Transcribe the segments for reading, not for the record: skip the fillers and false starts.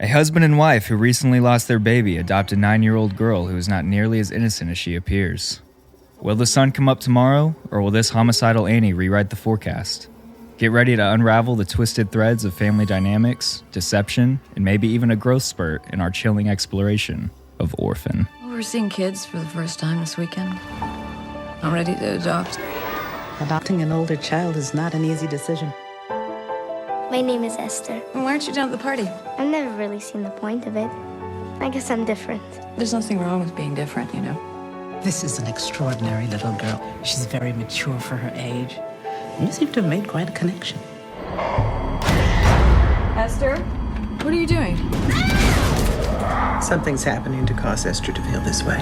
A husband and wife who recently lost their baby adopt a 9-year-old girl who is not nearly as innocent as she appears. Will the sun come up tomorrow, or will this homicidal Annie rewrite the forecast? Get ready to unravel the twisted threads of family dynamics, deception, and maybe even a growth spurt in our chilling exploration of Orphan. We're seeing kids for the first time this weekend. I'm ready to adopt. Adopting an older child is not an easy decision. My name is Esther. Why aren't you down at the party? I've never really seen the point of it. I guess I'm different. There's nothing wrong with being different, you know. This is an extraordinary little girl. She's very mature for her age. You seem to have made quite a connection. Esther, what are you doing? Something's happening to cause Esther to feel this way.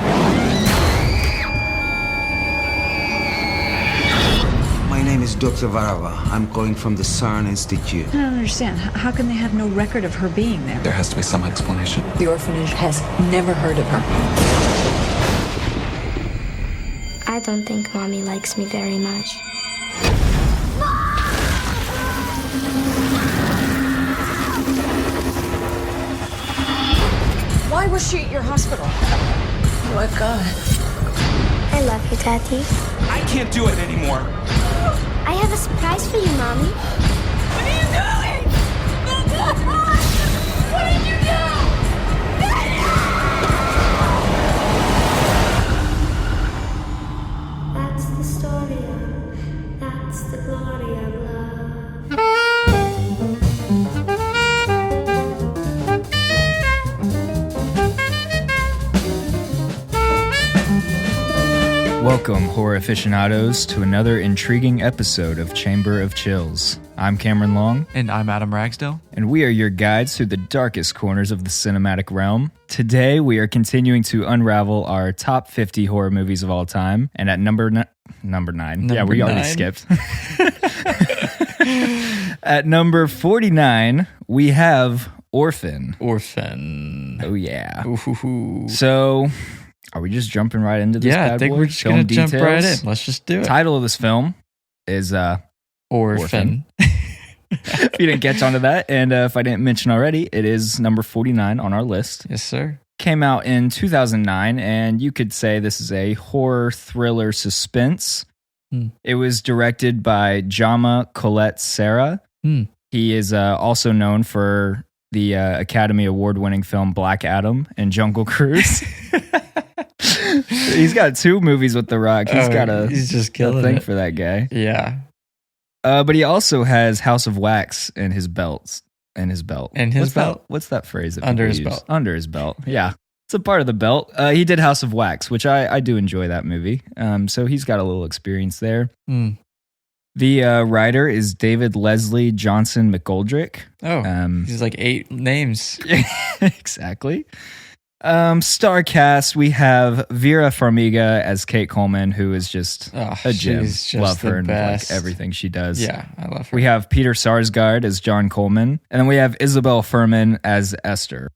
My name is Dr. Varava. I'm calling from the CERN Institute. I don't understand. How can they have no record of her being there? There has to be some explanation. The orphanage has never heard of her. I don't think Mommy likes me very much. Why was she at your hospital? Oh my God. I love you, Daddy. I can't do it anymore. I have a surprise for you, Mommy. What are you doing? What did you do? That's the story of, that's the glory of love. Welcome, horror aficionados, to another intriguing episode of Chamber of Chills. I'm Cameron Long. And I'm Adam Ragsdale. And we are your guides through the darkest corners of the cinematic realm. Today, we are continuing to unravel our top 50 horror movies of all time. And at number 9. Yeah, we already skipped. At number 49, we have Orphan. Orphan. Oh, yeah. Ooh. So, are we just jumping right into this? Yeah, I think we're just going to jump right in. Let's just do it. Title of this film is Orphan. If you didn't catch on to that, and if I didn't mention already, it is number 49 on our list. Yes, sir. Came out in 2009, and you could say this is a horror thriller suspense. It was directed by Jama Colette Serra. He is also known for the Academy Award-winning film Black Adam and Jungle Cruise. He's got 2 movies with The Rock. He's just a killing thing it. for that guy. Yeah. But he also has House of Wax in his belt. In his belt? What's that phrase? That Under his people use? belt. Under his belt. Yeah. It's a part of the belt. He did House of Wax, which I do enjoy that movie. So he's got a little experience there. The writer is David Leslie Johnson McGoldrick. Oh, he's like 8 names. Exactly. Star cast, we have Vera Farmiga as Kate Coleman, who is just a gem. Love her and like everything she does. Yeah, I love her. We have Peter Sarsgaard as John Coleman, and then we have Isabel Fuhrman as Esther.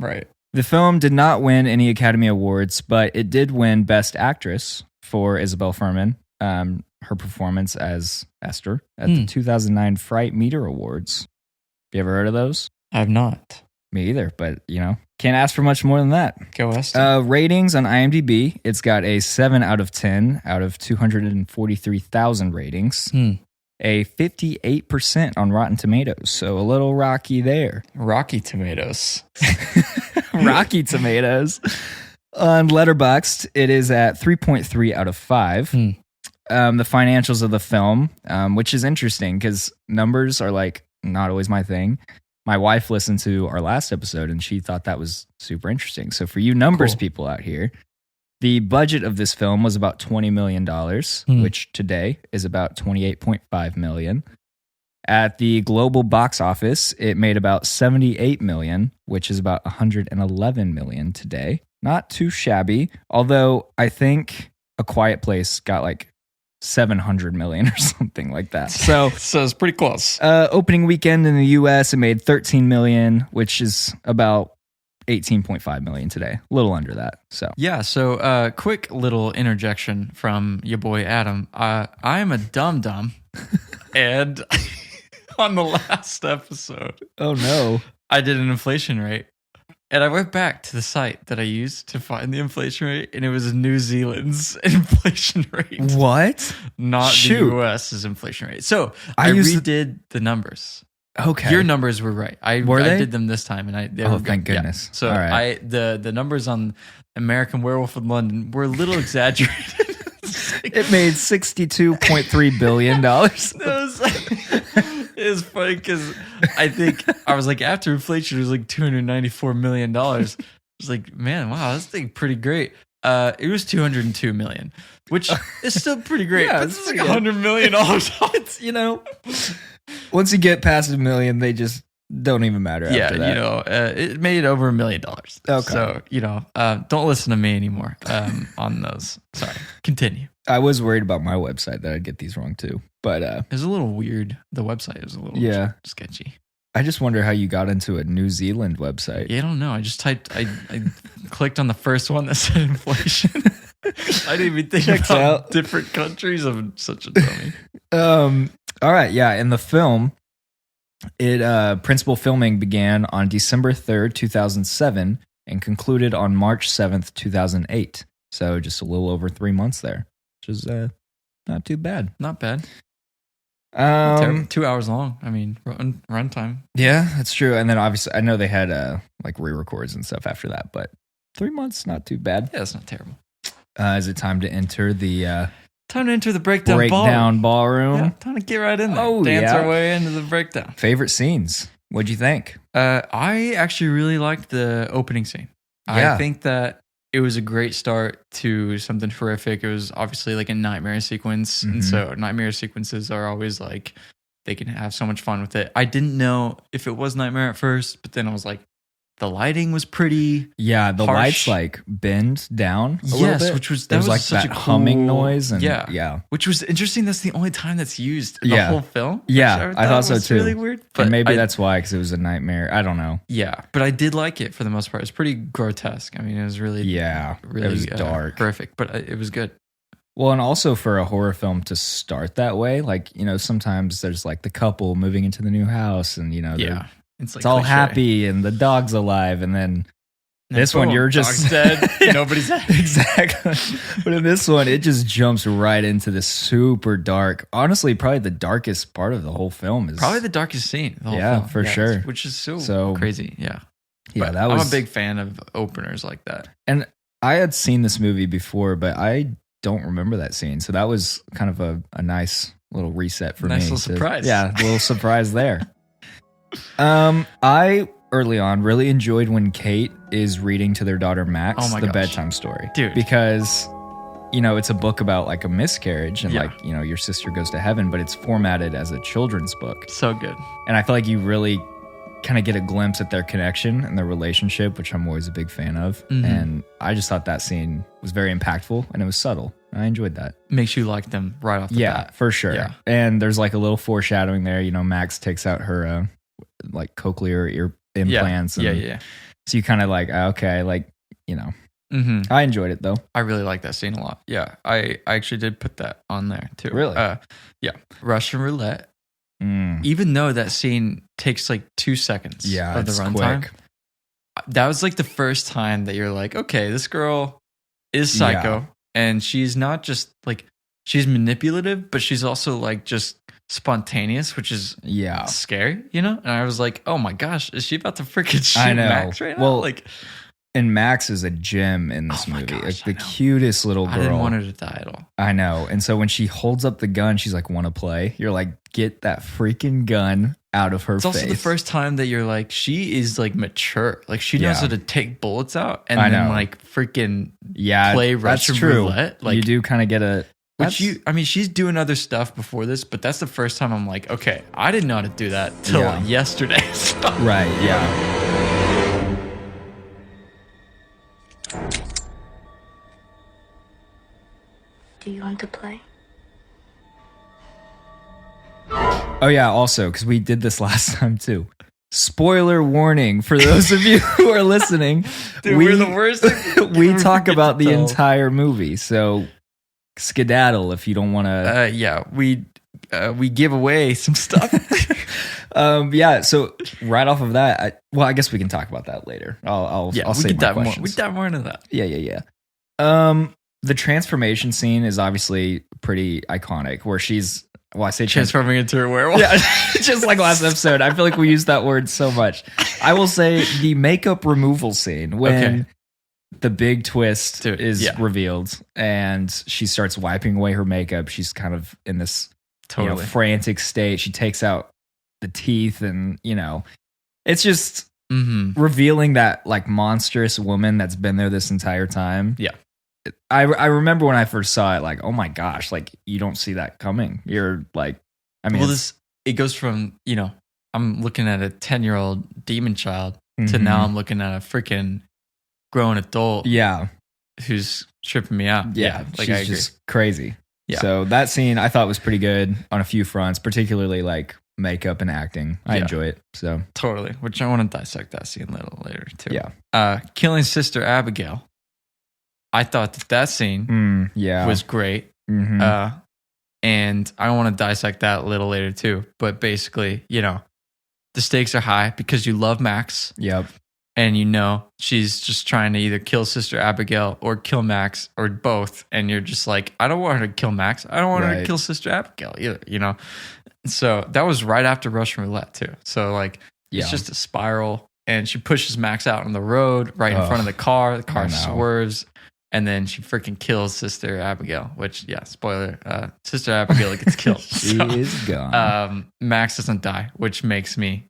Right. The film did not win any Academy Awards, but it did win Best Actress for Isabel Fuhrman, her performance as Esther at the 2009 Fright Meter Awards. You ever heard of those? I have not. Me either, but can't ask for much more than that. Go Esther. Ratings on IMDb, it's got a 7 out of 10 out of 243,000 ratings. A 58% on Rotten Tomatoes, so a little rocky there. Rocky Tomatoes. Rocky Tomatoes. On Letterboxd, it is at 3.3 out of 5. The financials of the film, which is interesting because numbers are like not always my thing. My wife listened to our last episode and she thought that was super interesting. So for you numbers people out here, the budget of this film was about $20 million, which today is about $28.5 million. At the global box office, it made about $78 million, which is about $111 million today. Not too shabby, although I think A Quiet Place got like 700 million or something like that. So it's pretty close. Opening weekend in the US, it made 13 million, which is about 18.5 million today. A little under that. So quick little interjection from your boy Adam. I am a dum-dum and on the last episode. Oh no. I did an inflation rate. And I went back to the site that I used to find the inflation rate, and it was New Zealand's inflation rate. What? Not Shoot. the US's inflation rate. So I I used redid the numbers. Okay. Your numbers were right. I they? did them this time, and they Oh, were good. thank Yeah. goodness. So All right. the numbers on American Werewolf in London were a little exaggerated. It made $62.3 billion. It was funny because I think I was like, after inflation, it was like $294 million. I was like, man, wow, this thing pretty great. It was $202 million, which is still pretty great. Yeah, but it's it's like pretty good. $100 million. It's, once you get past $1 million, they just don't even matter after that. It made over $1 million. Okay. So, don't listen to me anymore on those. Sorry. Continue. I was worried about my website that I'd get these wrong too. But It was a little weird. The website was a little sketchy. I just wonder how you got into a New Zealand website. Yeah, I don't know. I just typed, I clicked on the first one that said inflation. I didn't even think Checks about out. different countries. I'm such a dummy. All right. Yeah. In the film, principal filming began on December 3rd, 2007 and concluded on March 7th, 2008. So just a little over 3 months there, which is not too bad. Not bad. 2 hours long. I mean, run time. Yeah, that's true. And then obviously, I know they had like re-records and stuff after that, but 3 months, not too bad. Yeah, it's not terrible. Is it time to enter the Time to enter the breakdown ballroom? Yeah, time to get right in there. Oh, Dance yeah. our way into the breakdown. Favorite scenes? What'd you think? I actually really liked the opening scene. Yeah. I think that it was a great start to something horrific. It was obviously like a nightmare sequence. Mhm. And so nightmare sequences are always like, they can have so much fun with it. I didn't know if it was nightmare at first, but then I was like, the lighting was pretty. Yeah, the harsh. lights like bend down a little bit. Which was, There was like such that a humming cool- noise. And yeah. Which was interesting. That's the only time that's used in the Yeah. whole film. Yeah, which I thought so was too. really weird. But And maybe I- that's why, because it was a nightmare. I don't know. Yeah, but I did like it for the most part. It's pretty grotesque. I mean, it was really, really it was dark. horrific, but it was good. Well, and also for a horror film to start that way, like, sometimes there's like the couple moving into the new house and, Yeah, it's it's all cliche. happy and the dog's alive. And then And this one, boom, you're just dog's dead. Yeah. Nobody's dead. Exactly. But in this one, it just jumps right into this super dark, honestly, probably the darkest part of the whole film is Probably the darkest scene. The whole Yeah, film. for sure. Which is so So- crazy. Yeah, Yeah, But that was I'm a big fan of openers like that. And I had seen this movie before, but I don't remember that scene. So that was kind of a nice little reset for me. Nice little surprise. Yeah, a little surprise there. I early on really enjoyed when Kate is reading to their daughter Max Oh my the gosh. bedtime story. Dude. Because it's a book about like a miscarriage and Yeah. like, your sister goes to heaven, but it's formatted as a children's book. So good. And I feel like you really kind of get a glimpse at their connection and their relationship, which I'm always a big fan of. Mhm. And I just thought that scene was very impactful and it was subtle. I enjoyed that. Makes you like them right off the Yeah, bat. for sure. Yeah. And there's like a little foreshadowing there. Max takes out her like cochlear ear implants. Yeah. and Yeah. So you kind of like, okay, like, Mm-hmm. I enjoyed it though. I really like that scene a lot. Yeah, I actually did put that on there too. Really? Yeah. Russian Roulette. Mm. Even though that scene takes like 2 seconds Yeah, of the it's runtime, quick. that was like the first time that you're like, okay, this girl is psycho, and she's not just like, she's manipulative, but she's also like just spontaneous, which is Yeah. scary, And I was like, oh my gosh, is she about to freaking shoot I know. Max right now? Well, Like, And Max is a gem in this Oh my movie. gosh, Like I the know. cutest little girl. I didn't want her to die at all. I know. And so when she holds up the gun, she's like, want to play? You're like, get that freaking gun out of her It's face. also the first time that you're like, she is like mature. Like she knows Yeah. how to take bullets out and I then know. like freaking yeah, play that's Russian true. roulette. Like you do kind of get a... which she's doing other stuff before this, but that's the first time I'm like, okay, I didn't know how to do that till Yeah. yesterday. So- Right, yeah. Do you want to play? Oh, yeah, also, because we did this last time too. Spoiler warning for those of you who are listening. Dude, we're the worst. We talk forget about to the tell. entire movie. So skedaddle if you don't want to... Yeah, we give away some stuff. Yeah. So right off of that, I guess we can talk about that later. I'll we save can my dive more. questions. We dive more into that. Yeah. The transformation scene is obviously pretty iconic. Where she's I say Transforming into a werewolf. Yeah, just like last episode. I feel like we use that word so much. I will say the makeup removal scene when the big twist is revealed and she starts wiping away her makeup. She's kind of in this frantic state. She takes out the teeth and, it's just revealing that like monstrous woman that's been there this entire time. Yeah. I remember when I first saw it, like, oh my gosh, like you don't see that coming. You're like, it goes from, I'm looking at a 10-year-old demon child to now I'm looking at a freaking grown adult. Yeah. Who's tripping me out. Yeah. Like she's I agree. Just crazy. Yeah. So that scene I thought was pretty good on a few fronts, particularly like makeup and acting. I enjoy it. So totally. Which I want to dissect that scene a little later too. Yeah. Killing Sister Abigail. I thought that scene was great. Mm-hmm. And I want to dissect that a little later too. But basically, the stakes are high because you love Max. Yep. And she's just trying to either kill Sister Abigail or kill Max or both. And you're just like, I don't want her to kill Max. I don't want her to kill Sister Abigail either, So that was right after Russian Roulette too. So like, it's just a spiral. And she pushes Max out on the road right in front of the car. The car swerves. And then she freaking kills Sister Abigail, which, spoiler, Sister Abigail gets killed. She is gone. Max doesn't die, which makes me,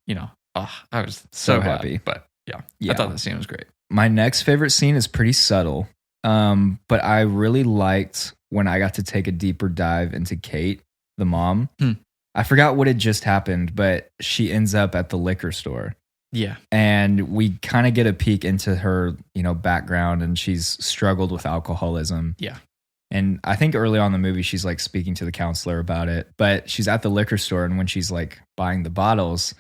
I was so happy. But I thought the scene was great. My next favorite scene is pretty subtle, but I really liked when I got to take a deeper dive into Kate, the mom. I forgot what had just happened, but she ends up at the liquor store. Yeah. And we kind of get a peek into her, background, and she's struggled with alcoholism. Yeah. And I think early on in the movie, she's like speaking to the counselor about it, but she's at the liquor store. And when she's like buying the bottles,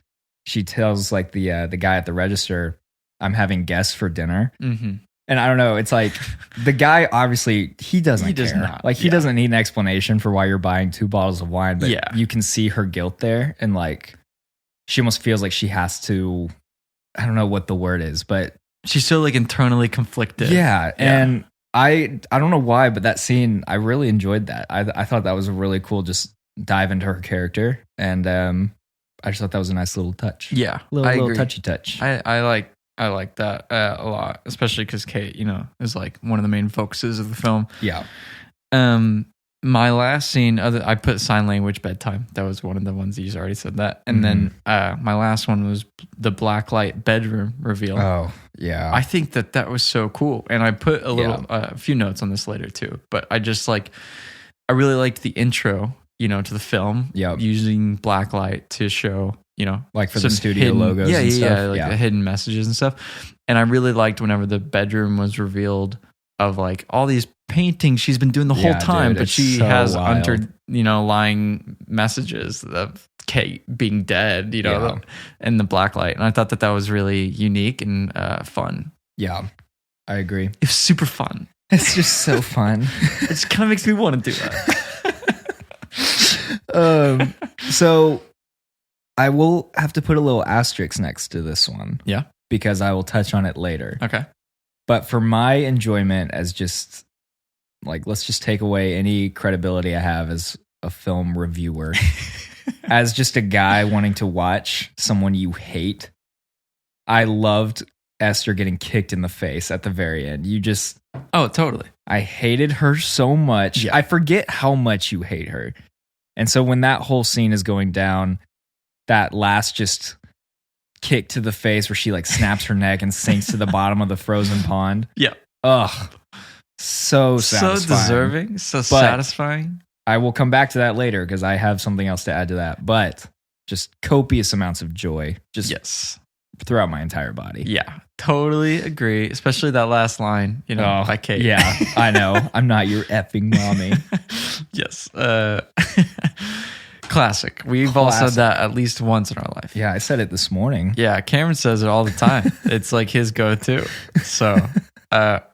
she tells like the guy at the register, I'm having guests for dinner. Mm-hmm. And I don't know. It's like the guy, obviously, he doesn't care. Not. Like he doesn't need an explanation for why you're buying 2 bottles of wine, but you can see her guilt there. And like, she almost feels like she has to, I don't know what the word is, but she's so like internally conflicted. Yeah. And I don't know why, but that scene, I really enjoyed that. I thought that was a really cool, just dive into her character. And I just thought that was a nice little touch. Yeah. Little touchy touch. I like that a lot, especially because Kate, is like one of the main focuses of the film. Yeah. My last scene, I put sign language bedtime. That was one of the ones that you already said that. And then my last one was the blacklight bedroom reveal. Oh, yeah. I think that was so cool. And I put a few notes on this later too. But I just I really liked the intro, to the film. Using blacklight to show, like for the studio logos and stuff. The hidden messages and stuff. And I really liked whenever the bedroom was revealed of like all these paintings she's been doing the whole time, but she has underlying messages of Kate being dead, and the blacklight. And I thought that was really unique and fun. Yeah, I agree. It was super fun. It's just so fun. It just kind of makes me want to do that. So I will have to put a little asterisk next to this one. Yeah. Because I will touch on it later. Okay. But for my enjoyment as just like, let's just take away any credibility I have as a film reviewer, as just a guy wanting to watch someone you hate. I loved Esther getting kicked in the face at the very end. Oh, totally. I hated her so much. Yeah. I forget how much you hate her. And so when that whole scene is going down, that last just kick to the face where she like snaps her neck and sinks to the bottom of the frozen pond. Yeah. Ugh. So satisfying. So deserving. So satisfying. I will come back to that later because I have something else to add to that. But just copious amounts of joy. Just throughout my entire body. Yeah. Totally agree. Especially that last line, by Kate. Yeah, I know. I'm not your effing mommy. Yes. Classic. We've all said that at least once in our life. Yeah, I said it this morning. Yeah, Cameron says it all the time. It's like his go-to. So,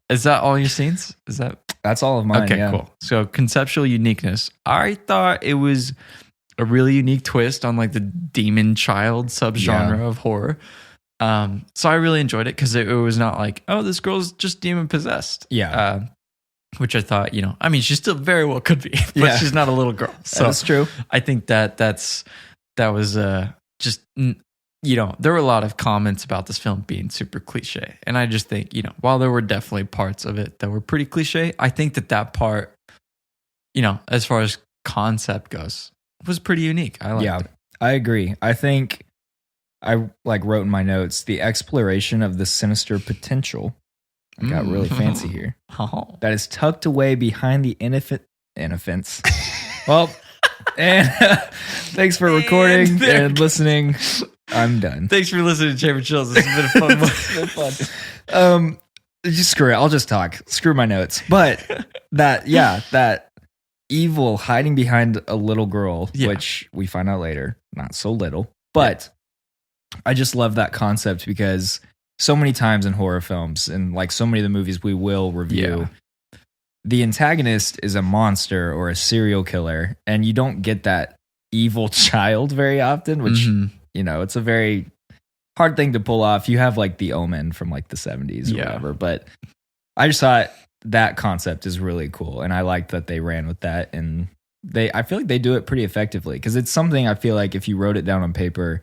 is that all your scenes? That's all of mine. Okay, cool. So, conceptual uniqueness. I thought it was a really unique twist on like the demon child subgenre of horror. So I really enjoyed it because it was not like, oh, this girl's just demon possessed. Yeah. Which I thought, I mean, she still very well could be, but she's not a little girl. So that's true. I think that was just, there were a lot of comments about this film being super cliche. And I just think, while there were definitely parts of it that were pretty cliche, I think that part, as far as concept goes, was pretty unique. I liked it. I agree. I think I wrote in my notes, the exploration of the sinister potential. I got really fancy here. Oh. That is tucked away behind the innocence. Well, and thanks for recording and listening. I'm done. Thanks for listening to Chamber Chills. This has been a fun one. It's been fun. Just screw it. I'll just talk. Screw my notes. But that evil hiding behind a little girl, which we find out later, not so little. But I just love that concept because so many times in horror films and like so many of the movies we will review, the antagonist is a monster or a serial killer, and you don't get that evil child very often, which, it's a very hard thing to pull off. You have like The Omen from like the 70s or whatever, but I just thought that concept is really cool. And I like that they ran with that, and I feel like they do it pretty effectively because it's something I feel like if you wrote it down on paper,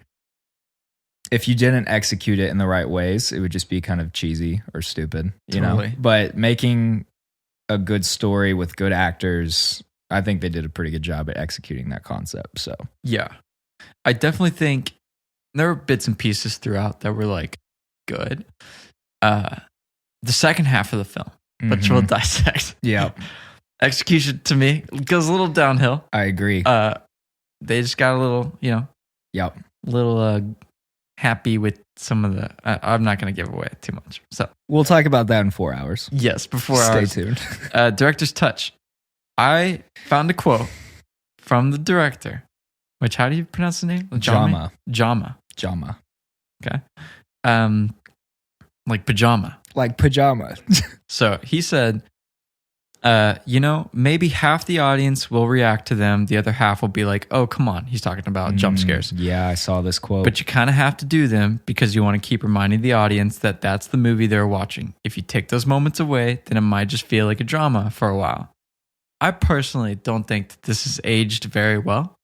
if you didn't execute it in the right ways, it would just be kind of cheesy or stupid, you know? But making a good story with good actors, I think they did a pretty good job at executing that concept. So, yeah, I definitely think there were bits and pieces throughout that were like good. The second half of the film, which we'll dissect. Yeah. Execution to me goes a little downhill. I agree. They just got a little, little happy with some of the. I'm not going to give away too much. So we'll talk about that in 4 hours. Yes, before Stay hours. tuned. Director's touch. I found a quote from the director. Which, how do you pronounce the name? Jama. Okay. Like pajama. Like pajama. So he said, maybe half the audience will react to them. The other half will be like, oh, come on. He's talking about jump scares. Yeah, I saw this quote. But you kind of have to do them because you want to keep reminding the audience that that's the movie they're watching. If you take those moments away, then it might just feel like a drama for a while. I personally don't think that this has aged very well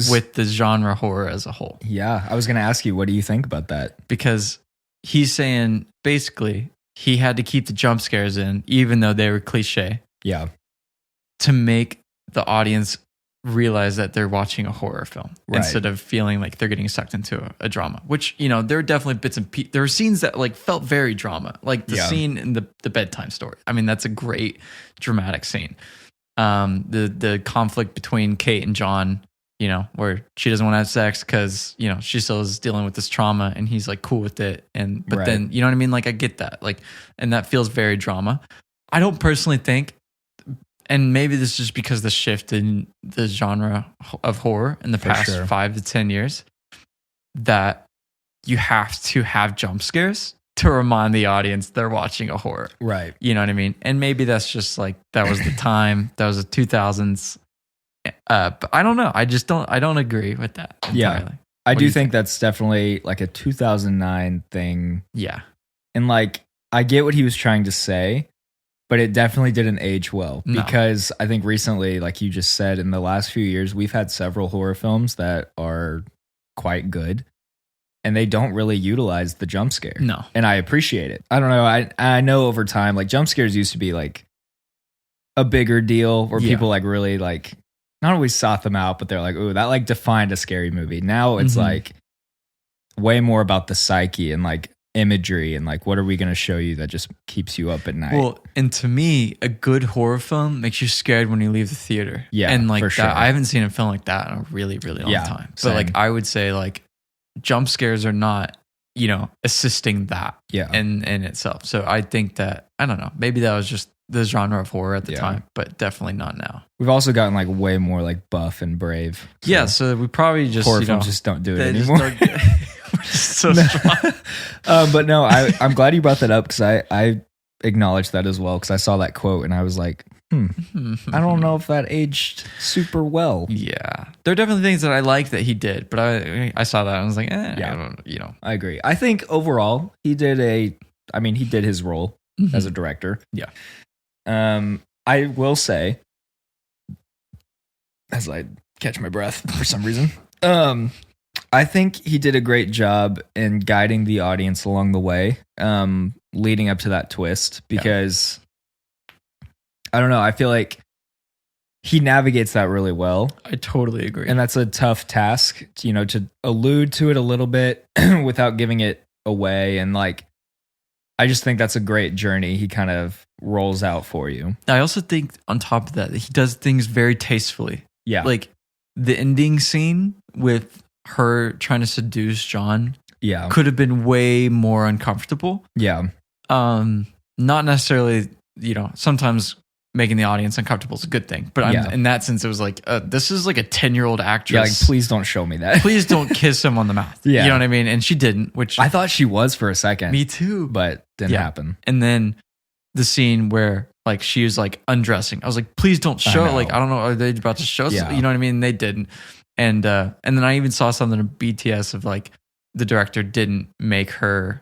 with the genre horror as a whole. Yeah, I was going to ask you, what do you think about that? Because he's saying basically he had to keep the jump scares in, even though they were cliche. Yeah. To make the audience realize that they're watching a horror film instead of feeling like they're getting sucked into a drama, which, there are definitely bits and there were scenes that like felt very drama, like the scene in the bedtime story. I mean, that's a great dramatic scene. The conflict between Kate and John, where she doesn't want to have sex because, she still is dealing with this trauma and he's like cool with it. But then, you know what I mean? Like I get that, like, and that feels very drama. I don't personally think, and maybe this is just because the shift in the genre of horror in the past 5 to 10 years, that you have to have jump scares to remind the audience they're watching a horror. Right. You know what I mean? And maybe that's just like, that was the time, that was the 2000s. But I don't know. I don't agree with that entirely. Yeah. I do think that's definitely like a 2009 thing. Yeah. And like, I get what he was trying to say, but it definitely didn't age well because I think recently, like you just said, in the last few years, we've had several horror films that are quite good and they don't really utilize the jump scare. No. And I appreciate it. I don't know. I know over time, like jump scares used to be like a bigger deal where people like really like, not always sought them out, but they're like, ooh, that like defined a scary movie. Now it's like way more about the psyche and like imagery and like what are we going to show you that just keeps you up at night. Well, and to me, a good horror film makes you scared when you leave the theater. Yeah, and like for that, sure. I haven't seen a film like that in a really, really long time. Same. But like I would say like jump scares are not, assisting that in itself. So I think that, I don't know, maybe that was just the genre of horror at the time, but definitely not now. We've also gotten like way more like buff and brave. So. So we probably just horror films just don't do it anymore. We're just so strong. But no, I'm glad you brought that up because I acknowledged that as well because I saw that quote and I was like, I don't know if that aged super well. Yeah, there are definitely things that I like that he did, but I saw that and I was like, I don't, I agree. I think overall he did his role as a director. Yeah. I will say, as I catch my breath for some reason, I think he did a great job in guiding the audience along the way, leading up to that twist, because I don't know, I feel like he navigates that really well. I totally agree. And that's a tough task, to allude to it a little bit without giving it away. And like, I just think that's a great journey he kind of rolls out for you. I also think on top of that, he does things very tastefully. Yeah. Like the ending scene with her trying to seduce John could have been way more uncomfortable. Yeah. Not necessarily, sometimes making the audience uncomfortable is a good thing. But in that sense, it was like, this is like a 10-year-old actress. Yeah, like, please don't show me that. Please don't kiss him on the mouth. Yeah. You know what I mean? And she didn't, which I thought she was for a second. Me too. But didn't happen. And then the scene where like she was like undressing. I was like, please don't show. Like, I don't know, are they about to show? Yeah. You know what I mean? They didn't. And then I even saw something in BTS of like the director didn't make her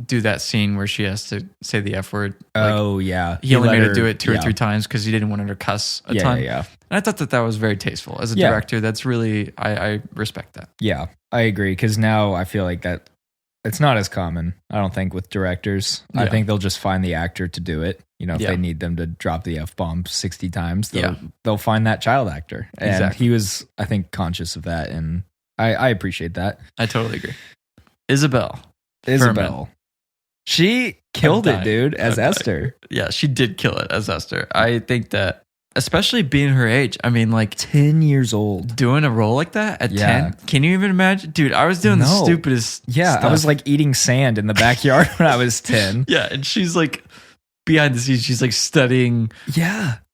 do that scene where she has to say the F word. Like, he only made her do it 2 or 3 times because he didn't want her to cuss a ton. Yeah. And I thought that was very tasteful as a director. That's really I respect that. Yeah, I agree, because now I feel like that it's not as common, I don't think, with directors. I think they'll just find the actor to do it. If they need them to drop the F-bomb 60 times, they'll find that child actor. And he was, I think, conscious of that, and I appreciate that. I totally agree. Isabel. She killed it, dude, as Esther. Yeah, she did kill it as Esther. I think that, especially being her age, I mean, like 10 years old, doing a role like that at 10. Can you even imagine? Dude, I was doing the stupidest stuff. I was like eating sand in the backyard when I was 10. Yeah, and she's like behind the scenes, she's like studying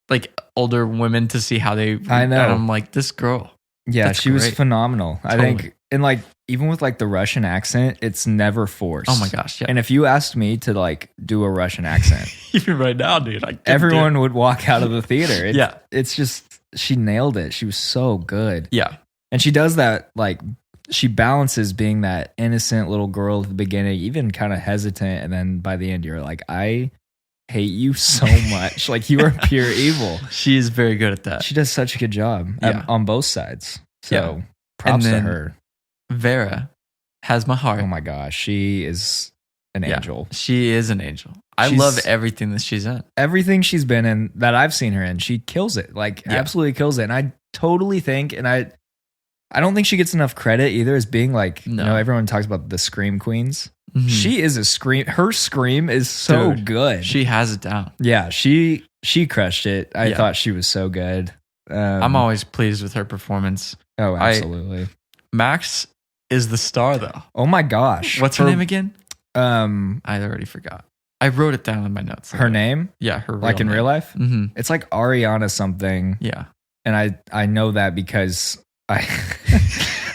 like older women to see how they I know. And I'm like, this girl. Yeah, she was great. phenomenal. Totally. I think, and like, even with like the Russian accent, it's never forced. Oh my gosh, yeah. And if you asked me to like do a Russian accent, even right now, dude, everyone would walk out of the theater. Yeah. It's just, she nailed it. She was so good. Yeah. And she does that, like, she balances being that innocent little girl at the beginning, even kind of hesitant. And then by the end, you're like, I hate you so much. Like, you are pure evil. She is very good at that. She does such a good job on both sides. So props to her. Vera has my heart. Oh my gosh, she is an angel. She is an angel. I love everything that she's in. Everything she's been in that I've seen her in, she kills it. Like, absolutely kills it. And I totally think, and I don't think she gets enough credit either as being like, everyone talks about the scream queens. Mm-hmm. She is a scream. Her scream is so good. She has it down. Yeah, she crushed it. I thought she was so good. I'm always pleased with her performance. Oh, absolutely. Max is the star, though. Oh my gosh. What's her name again? I already forgot. I wrote it down in my notes. Her name? Yeah, her like in name. real life? Mm-hmm. It's like Ariana something. Yeah. And I know that because I'm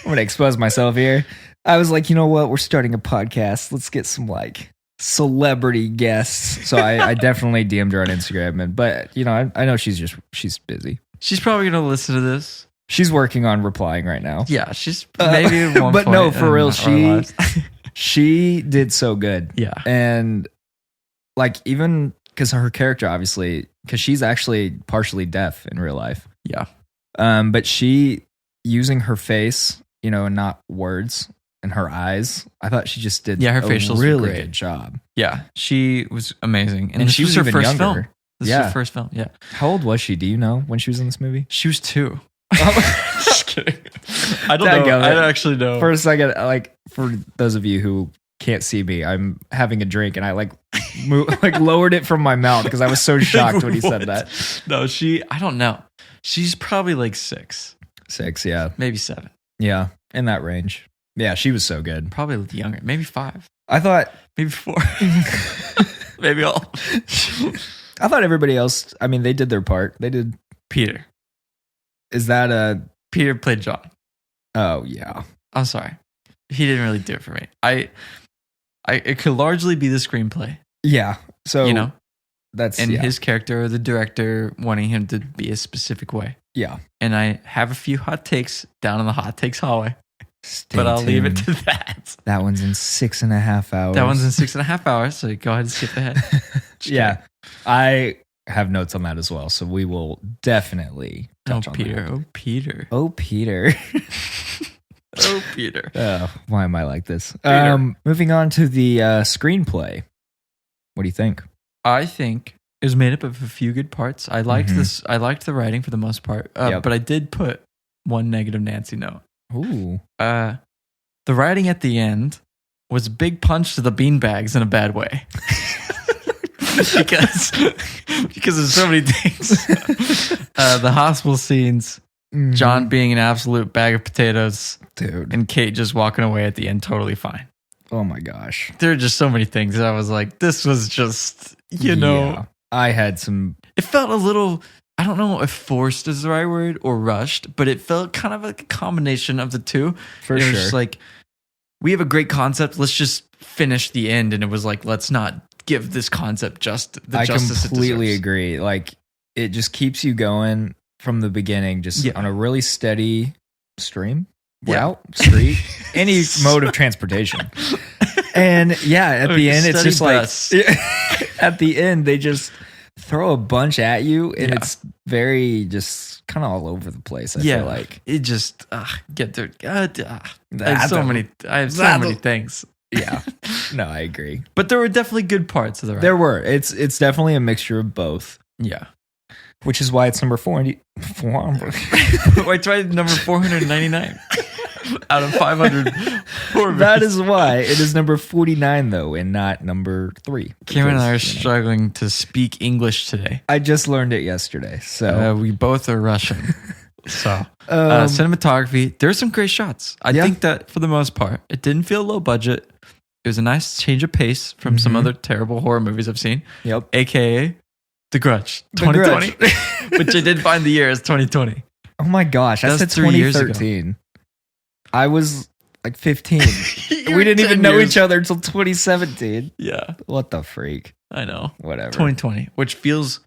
going to expose myself here. I was like, you know what? We're starting a podcast. Let's get some like celebrity guests. So I definitely DM'd her on Instagram. But I know she's busy. She's probably going to listen to this. She's working on replying right now. Yeah, she's maybe at one but point no, for real, she did so good. Yeah. And like, even because her character, obviously, because she's actually partially deaf in real life. Yeah. But she, using her face, and not words, and her eyes, I thought she just did her facials really good job. Yeah. She was amazing. And she was her first film. Younger. This is her first film. Yeah. How old was she? Do you know when she was in this movie? She was 2. Just kidding. I don't know. I don't actually know. For a second, like, for those of you who can't see me, I'm having a drink and I like lowered it from my mouth because I was so shocked when he said that. No, I don't know. She's probably like 6. 6, yeah. Maybe 7. Yeah, in that range. Yeah, she was so good. Probably younger. Maybe 5. I thought. Maybe 4. Maybe all. I thought everybody else, I mean, they did their part. They did. Peter. Is that Peter played John. Oh, yeah. I'm sorry. He didn't really do it for me. It could largely be the screenplay. Yeah. So, and his character or the director wanting him to be a specific way. Yeah. And I have a few hot takes down in the hot takes hallway. Stay but I'll tuned. leave it to that. That one's in 6.5 hours. That one's in 6.5 hours, so go ahead and skip ahead. Yeah. I have notes on that as well, so we will definitely touch on Peter. that. Oh, Peter. Oh, Peter. Oh, Peter. Why am I like this? Peter. Moving on to the screenplay. What do you think? I think it was made up of a few good parts. I liked this. I liked the writing for the most part, but I did put one negative Nancy note. Ooh. The writing at the end was a big punch to the beanbags in a bad way. because of so many things. The hospital scenes, John being an absolute bag of potatoes, dude, and Kate just walking away at the end totally fine. Oh my gosh. There are just so many things that I was like, this was just, Yeah. I had some. It felt a little, I don't know if forced is the right word or rushed, but it felt kind of like a combination of the two. For it sure. was just like, we have a great concept. Let's just finish the end. And it was like, let's not give this concept just the justice it completely deserves. agree. Like, it just keeps you going from the beginning, just on a really steady stream, route, street, any mode of transportation. And at the end, it's just bus. like, at the end, they just throw a bunch at you, and it's very just kind of all over the place. I feel like it just get there. I have so many things. Yeah, no, I agree. But there were definitely good parts of the ride. There were. It's definitely a mixture of both. Yeah, which is why it's number 400. Why try number 499 out of 500 horror movies? That is why it is number 49 though, and not number 3. Cameron and I are struggling to speak English today. I just learned it yesterday, so we both are Russian. So cinematography, there's some great shots. I think that for the most part, it didn't feel low budget. It was a nice change of pace from some other terrible horror movies I've seen. Yep. AKA The Grudge 2020. Which I did find the year as 2020. Oh my gosh, I said 3 years ago. 2013. I was like 15. You We were didn't even 10 know years. each other until 2017. Yeah. What the freak? I know. Whatever. 2020, which feels,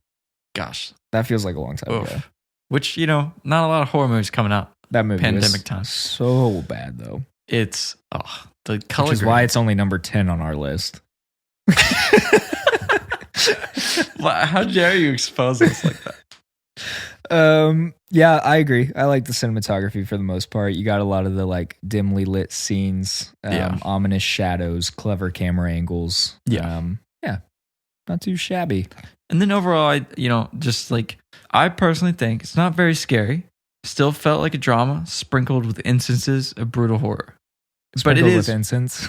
gosh. That feels like a long time ago. Which, not a lot of horror movies coming out. That movie Pandemic was time. so bad though. It's, the color Which is why it's only number 10 on our list. How dare you expose us like that? Yeah, I agree. I like the cinematography for the most part. You got a lot of the like dimly lit scenes, ominous shadows, clever camera angles. Not too shabby. And then overall, I personally think it's not very scary. Still felt like a drama sprinkled with instances of brutal horror. Sprinkled but it with is incense.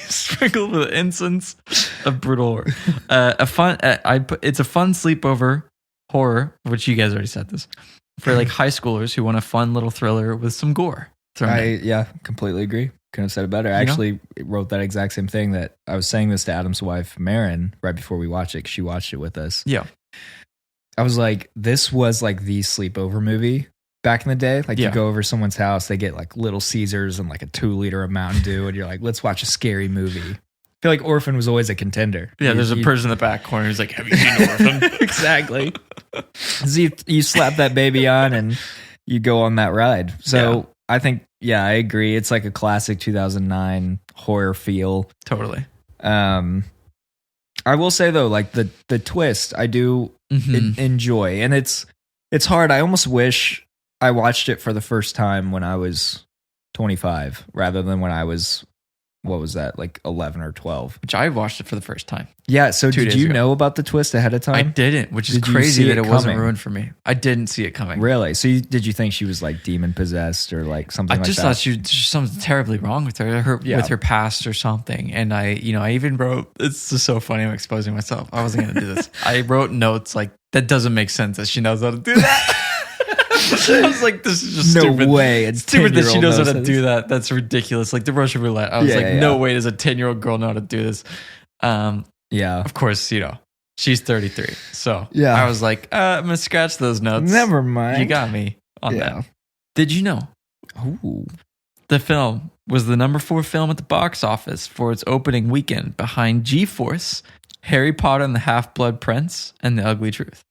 sprinkled with incense of brutal horror. It's a fun sleepover horror, which you guys already said this, for like high schoolers who want a fun little thriller with some gore. Completely agree. Couldn't have said it better. I actually wrote that exact same thing. That I was saying this to Adam's wife, Marin, right before we watched it. 'Cause she watched it with us. Yeah. I was like, this was like the sleepover movie back in the day. Like you go over someone's house, they get like Little Caesars and like a 2-liter of Mountain Dew, and you're like, let's watch a scary movie. I feel like Orphan was always a contender. Yeah, there's a person in the back corner who's like, have you seen Orphan? Exactly. So you slap that baby on and you go on that ride. So I think, I agree. It's like a classic 2009 horror feel. Totally. I will say though, like the twist, I do enjoy, and it's hard. I almost wish I watched it for the first time when I was 25 rather than when I was, what was that, like 11 or 12. Which I watched it for the first time. Yeah, so 2 did days you ago. know about the twist ahead of time? I didn't, which is Did you crazy see that it it wasn't coming? ruined for me. I didn't see it coming. Really? So did you think she was like demon possessed or like something I like that? just thought there's something terribly wrong with her, with her past or something. And I even wrote, it's just so funny, I'm exposing myself. I wasn't going to do this. I wrote notes like, that doesn't make sense that she knows how to do that. I was like, this is just stupid. No way. It's stupid that she knows how to do that. That's ridiculous. Like the Russian Roulette. I was no way does a 10-year-old girl know how to do this. Of course, she's 33. So I was like, I'm going to scratch those notes. Never mind. You got me on that. Did you know? Ooh. The film was the number 4 film at the box office for its opening weekend behind G-Force Harry Potter and the Half-Blood Prince, and The Ugly Truth.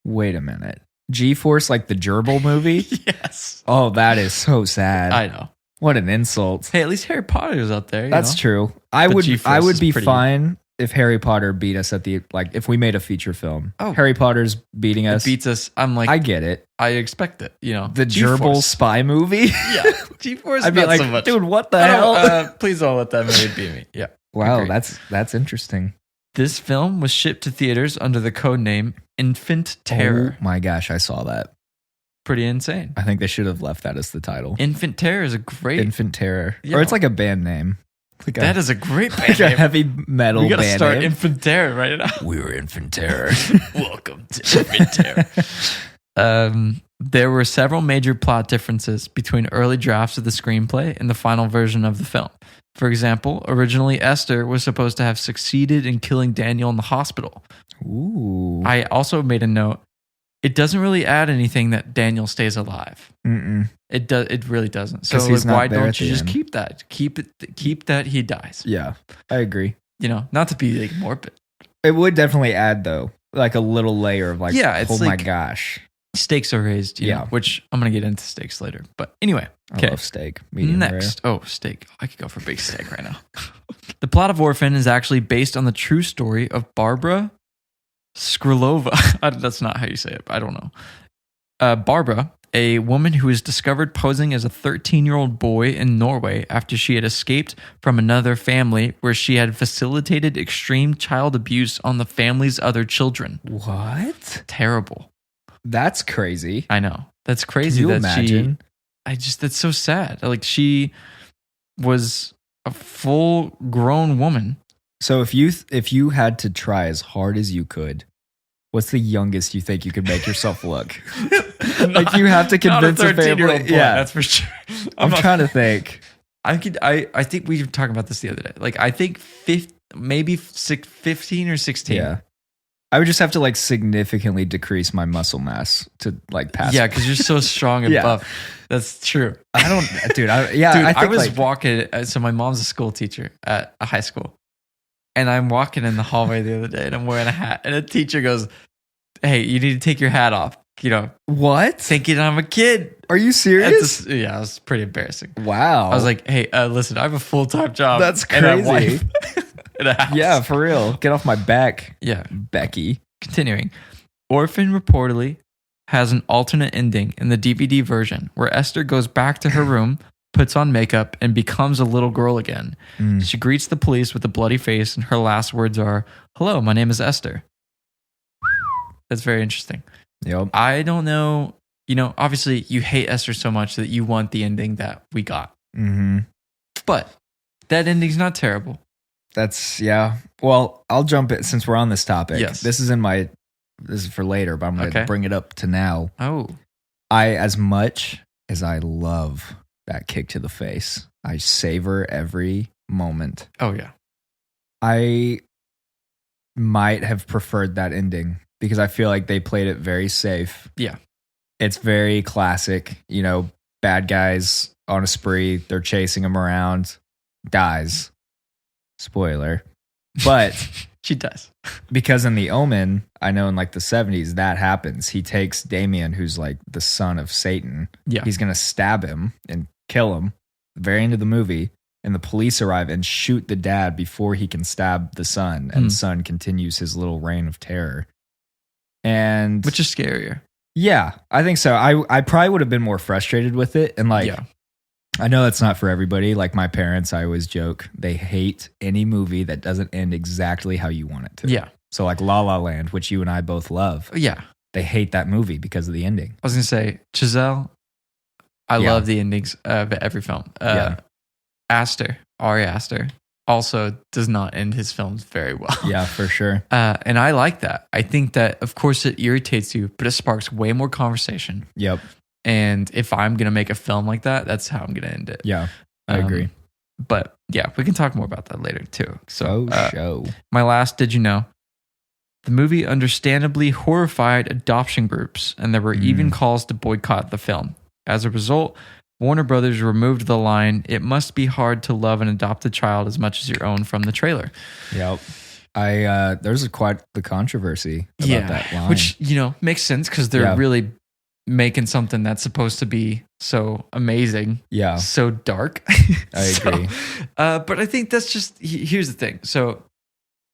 Wait a minute. G-Force, like the gerbil movie? Yes. Oh, that is so sad. I know. What an insult. Hey, at least Harry Potter is out there. That's true. I would be fine if Harry Potter beat us at the, like, if we made a feature film. Oh. Harry Potter's beating us. It beats us. I'm like, I get it. I expect it. You know, The gerbil spy movie? Yeah. G-Force, I'd be not like, so much. dude, what the hell? Please don't let that movie beat me. Yeah. Wow, Agreed. that's interesting. This film was shipped to theaters under the code name Infant Terror. Oh my gosh, I saw that. Pretty insane. I think they should have left that as the title. Infant Terror is a great. Infant Terror. Yeah. Or it's like a band name. Like That is a great band like a name. heavy metal We gotta band start name. Infant Terror right now. We're Infant Terror. Welcome to Infant Terror. There were several major plot differences between early drafts of the screenplay and the final version of the film. For example, originally Esther was supposed to have succeeded in killing Daniel in the hospital. Ooh. I also made a note. It doesn't really add anything that Daniel stays alive. Mm-mm. It does. It really doesn't. So 'Cause he's like, not why there don't at you the just end. keep that? Keep that he dies. Yeah, I agree. You know, not to be like morbid. It would definitely add, though, like a little layer of like, Yeah, it's oh my like- gosh. Stakes are raised. You Yeah. know, which I'm gonna get into stakes later. But anyway, I okay. love steak. Medium Next. Oh, steak. I could go for big steak right now. The plot of Orphan is actually based on the true story of Barbara Skrilova. That's not how you say it. I don't know. Barbara, a woman who was discovered posing as a 13-year-old boy in Norway after she had escaped from another family where she had facilitated extreme child abuse on the family's other children. rare. What? Terrible. That's crazy. I know. That's crazy. Can you that imagine? that's so sad. Like, she was a full grown woman. So if you had to try as hard as you could, what's the youngest you think you could make yourself look? Like you have to convince not a a 13-year-old family. boy, Yeah, that's for sure. I'm trying to think. I think we were talking about this the other day. Like, I think 15 or 16. Yeah, I would just have to like significantly decrease my muscle mass to like pass. Yeah, because you're so strong and Yeah. buff. That's true. I don't, dude. I Dude, think I was like, walking. So my mom's a school teacher at a high school, and I'm walking in the hallway the other day, and I'm wearing a hat, and a teacher goes, "Hey, you need to take your hat off." You know, what? thinking I'm a kid. Are you serious? Yeah, it was pretty embarrassing. Wow. I was like, "Hey, listen, I have a full-time job. That's and a crazy. wife and a house." yeah, for real. Get off my back, Yeah. Becky. Continuing, Orphan reportedly has an alternate ending in the DVD version where Esther goes back to her room, puts on makeup, and becomes a little girl again. She greets the police with a bloody face, and her last words are, "Hello, my name is Esther." That's very interesting. Yep. I don't know. You know, obviously, you hate Esther so much that you want the ending that we got. Mm-hmm. But that ending's not terrible. That's yeah. Well, I'll jump it since we're on this topic. Yes. This is for later, but I'm going to Okay. bring it up to now. Oh, As much as I love that kick to the face, I savor every moment. oh yeah. I might have preferred that ending because I feel like they played it very safe. Yeah. It's very classic, you know, bad guys on a spree, they're chasing him around, dies. Spoiler. But She does. because in The Omen, I know in like the 70s that happens. He takes Damien, who's like the son of Satan. Yeah. He's going to stab him and kill him. Very end of the movie. And the police arrive and shoot the dad before he can stab the son. And the son continues his little reign of terror. And Which is scarier. yeah, I think so. I probably would have been more frustrated with it. And like, Yeah. I know that's not for everybody. Like my parents, I always joke, they hate any movie that doesn't end exactly how you want it to. Yeah. So like La La Land, which you and I both love, Yeah. they hate that movie because of the ending. I was going to say, Giselle, I Yeah. love the endings of every film. Yeah. Ari Aster, also does not end his films very well. Yeah, for sure. And I like that. I think that, of course, it irritates you, but it sparks way more conversation. Yep. And if I'm going to make a film like that, that's how I'm going to end it. Yeah, I agree. But yeah, we can talk more about that later too. So, show. my last, did you know? The movie understandably horrified adoption groups, and there were even calls to boycott the film. As a result, Warner Brothers removed the line, "It must be hard to love an adopted child as much as your own," from the trailer. Yep. There's quite the controversy about that line. Which, makes sense because they're really making something that's supposed to be so amazing. Yeah. So dark. I agree. But I think that's just, here's the thing. So,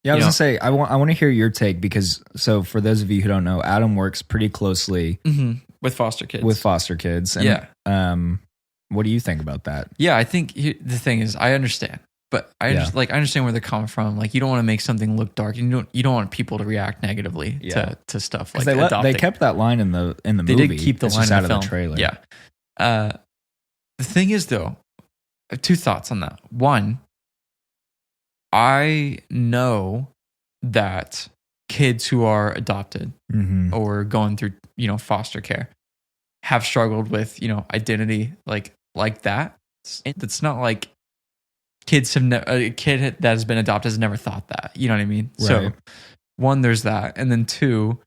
yeah, I was gonna say I want to hear your take because for those of you who don't know, Adam works pretty closely with foster kids. And, what do you think about that? Yeah, I think the thing is, I understand, but I understand where they're coming from. Like, you don't want to make something look dark, and you don't want people to react negatively to stuff like adopting. They kept that line in the movie. They did keep the line out in the film. Of the trailer. Yeah. The thing is, though, I have two thoughts on that. One, I know that kids who are adopted or going through, foster care have struggled with, identity like that. It's not like a kid that has been adopted has never thought that. You know what I mean? Right. So, one, there's that. And then two,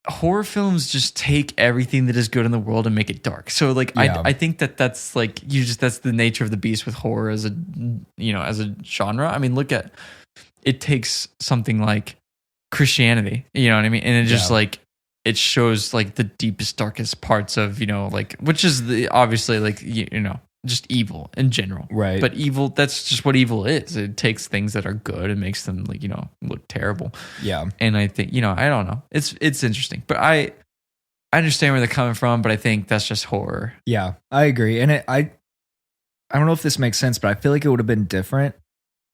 horror films just take everything that is good in the world and make it dark. So I think that's that's the nature of the beast with horror as a genre. I mean, look at it takes something like Christianity, you know what I mean? And it just it shows the deepest, darkest parts of, which is obviously just evil in general. Right. But evil, that's just what evil is. It takes things that are good and makes them look terrible. Yeah. And I think, I don't know. It's interesting. But I understand where they're coming from, but I think that's just horror. Yeah, I agree. And I don't know if this makes sense, but I feel like it would have been different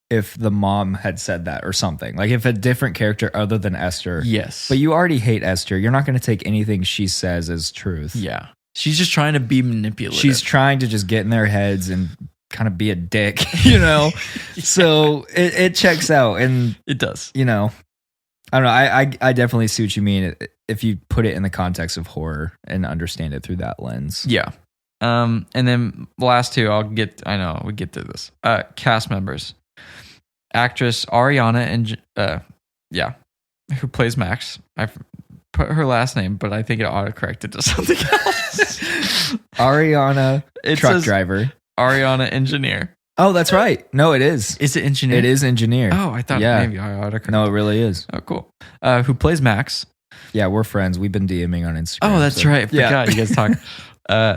if the mom had said that or something. Like if a different character other than Esther. Yes. But you already hate Esther. You're not going to take anything she says as truth. Yeah. She's just trying to be manipulative. She's trying to just get in their heads and kind of be a dick, So it checks out, and it does. I don't know. I definitely see what you mean if you put it in the context of horror and understand it through that lens. Yeah. And then the last two, we get through this. Cast members, actress Ariana and who plays Max. I put her last name, but I think it autocorrected to something else. Ariana, truck driver. Ariana, engineer. Oh, that's right. No, it is. Is it engineer? It is engineer. Oh, I thought maybe I autocorrected. No, it really is. Oh, cool. Who plays Max? Yeah, we're friends. We've been DMing on Instagram. Oh, that's right. I forgot you guys talk.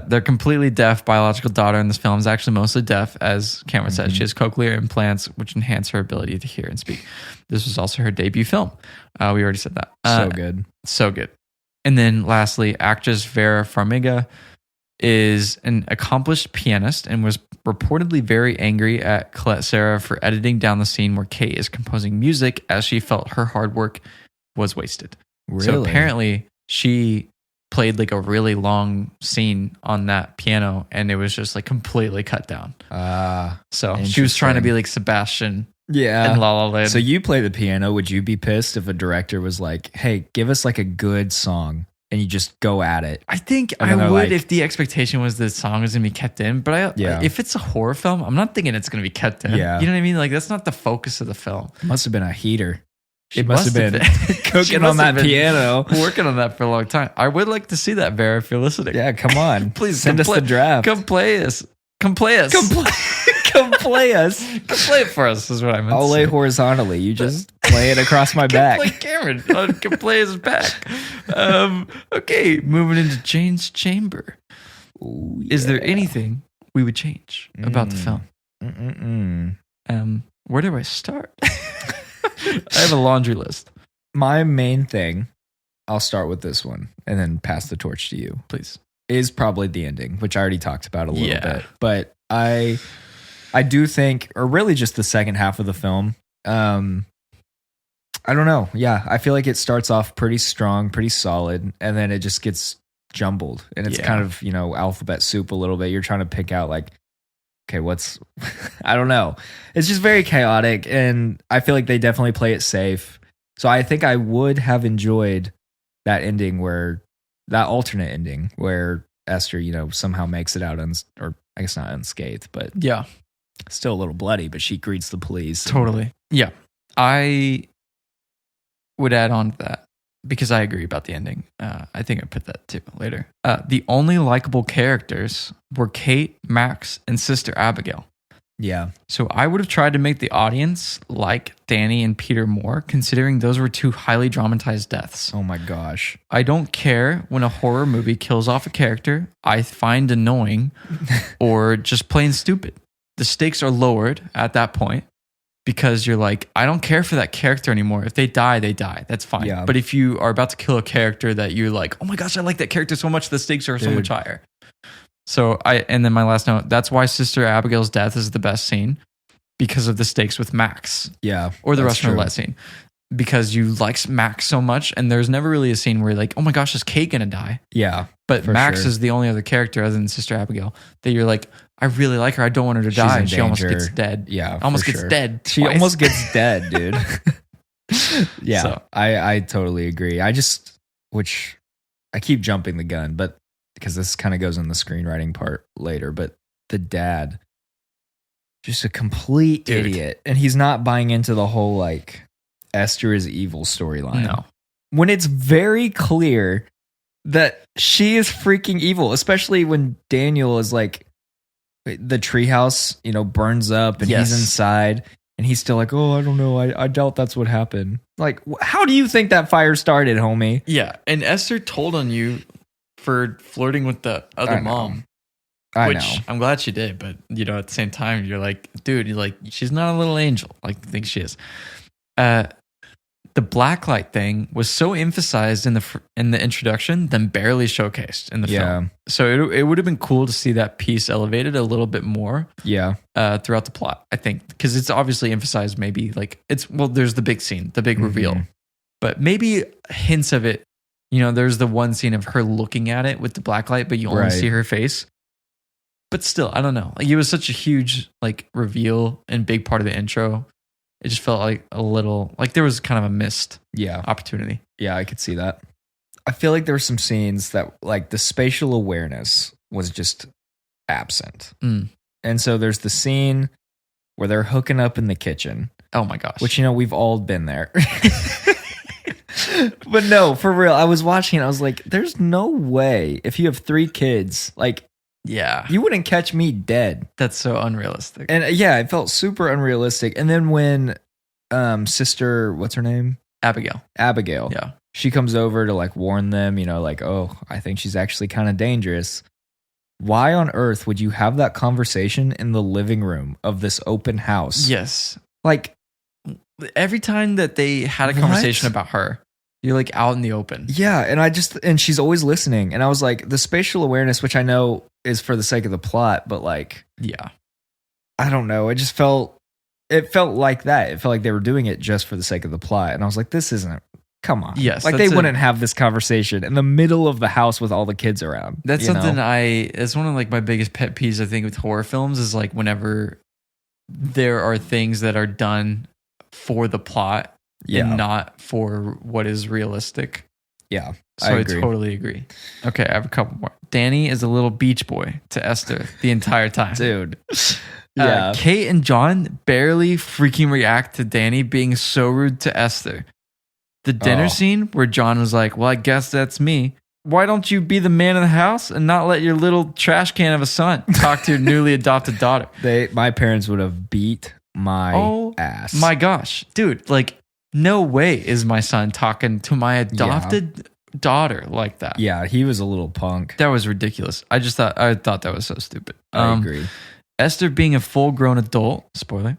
Their completely deaf biological daughter in this film is actually mostly deaf, as Cameron said. She has cochlear implants, which enhance her ability to hear and speak. This was also her debut film. We already said that. So good. So good. And then lastly, actress Vera Farmiga is an accomplished pianist and was reportedly very angry at Colette Sarah for editing down the scene where Kate is composing music, as she felt her hard work was wasted. Really? So apparently she played a really long scene on that piano, and it was just completely cut down. So she was trying to be like Sebastian. Yeah. In La La Land. So you play the piano. Would you be pissed if a director was like, "Hey, give us a good song," and you just go at it? I think I would if the expectation was the song was gonna be kept in. But if it's a horror film, I'm not thinking it's gonna be kept in. Yeah. You know what I mean? That's not the focus of the film. It must have been a heater. She It must have been cooking on that piano, working on that for a long time. I would like to see that, Vera, if you're listening. Yeah, come on. Please send us the draft. Come play us. Come play us. Come play us. Come play it for us is what I meant. I'll lay horizontally. You just play it across my back. Play Cameron. Come play his back. Okay, moving into Jane's chamber. Ooh, yeah. Is there anything we would change about the film? Where do I start? I have a laundry list. My main thing, I'll start with this one and then pass the torch to you, please, is probably the ending, which I already talked about a little bit. But I do think, or really just the second half of the film, I don't know. Yeah, I feel like it starts off pretty strong, pretty solid, and then it just gets jumbled. And it's kind of, alphabet soup a little bit. You're trying to pick out okay, what's, I don't know. It's just very chaotic, and I feel like they definitely play it safe. So I think I would have enjoyed that ending that alternate ending where Esther, somehow makes it out, or I guess not unscathed, but still a little bloody, but she greets the police. Totally. Yeah. I would add on to that because I agree about the ending. I think I put that too later. The only likable characters were Kate, Max, and Sister Abigail. Yeah. So I would have tried to make the audience like Danny and Peter more, considering those were two highly dramatized deaths. Oh my gosh. I don't care when a horror movie kills off a character I find annoying or just plain stupid. The stakes are lowered at that point because you're like, I don't care for that character anymore. If they die, they die. That's fine. Yeah. But if you are about to kill a character that you're like, oh my gosh, I like that character so much, the stakes are so much higher. So and then my last note, that's why Sister Abigail's death is the best scene, because of the stakes with Max. Yeah. Or the Russian Roulette scene. Because you like Max so much, and there's never really a scene where you're like, oh my gosh, is Kate gonna die? Yeah. But Max is the only other character other than Sister Abigail that you're like, I really like her. I don't want her to die. And she almost gets dead. Yeah. Almost gets dead. She twice. almost gets dead, dude. Yeah. So. I totally agree. Which I keep jumping the gun, but because this kind of goes in the screenwriting part later, but the dad, just a complete idiot. And he's not buying into the whole like Esther is evil storyline. No. When it's very clear that she is freaking evil, especially when Daniel is like, the treehouse, burns up and he's inside and he's still like, oh, I don't know. I doubt that's what happened. Like, how do you think that fire started, homie? Yeah. And Esther told on you for flirting with the other mom. I which know. I'm glad she did. But, at the same time, you're like, dude, she's not a little angel like you think she is. The blacklight thing was so emphasized in the introduction, then barely showcased in the film. So it would have been cool to see that piece elevated a little bit more. Yeah. Throughout the plot, I think, because it's obviously emphasized. Maybe there's the big scene, the big reveal, but maybe hints of it. There's the one scene of her looking at it with the blacklight, but you only see her face. But still, I don't know. Like, it was such a huge reveal and big part of the intro. It just felt like a little like there was kind of a missed opportunity. Yeah, I could see that. I feel like there were some scenes that the spatial awareness was just absent. And so there's the scene where they're hooking up in the kitchen. Oh my gosh. Which, we've all been there. But no, for real, I was watching it. I was like, there's no way if you have 3 kids, you wouldn't catch me dead. That's so unrealistic. And it felt super unrealistic. And then when sister, what's her name? Abigail. Yeah. She comes over to warn them, oh, I think she's actually kind of dangerous. Why on earth would you have that conversation in the living room of this open house? Yes. Every time that they had a conversation about her, you're out in the open. Yeah. And she's always listening. And I was like, the spatial awareness, which I know is for the sake of the plot, but I don't know. It felt like that. It felt like they were doing it just for the sake of the plot. And I was like, this isn't, come on. Yes. They wouldn't have this conversation in the middle of the house with all the kids around. That's something it's one of my biggest pet peeves, I think, with horror films is whenever there are things that are done for the plot and not for what is realistic. Yeah. So I totally agree. Okay, I have a couple more. Danny is a little beach boy to Esther the entire time. Dude. Yeah. Kate and John barely freaking react to Danny being so rude to Esther. The dinner scene where John was like, well, I guess that's me. Why don't you be the man of the house and not let your little trash can of a son talk to your newly adopted daughter? My parents would have beat my ass. My gosh. Dude, no way is my son talking to my adopted daughter like that. Yeah, he was a little punk. That was ridiculous. I thought that was so stupid. I agree. Esther being a full-grown adult, spoiler,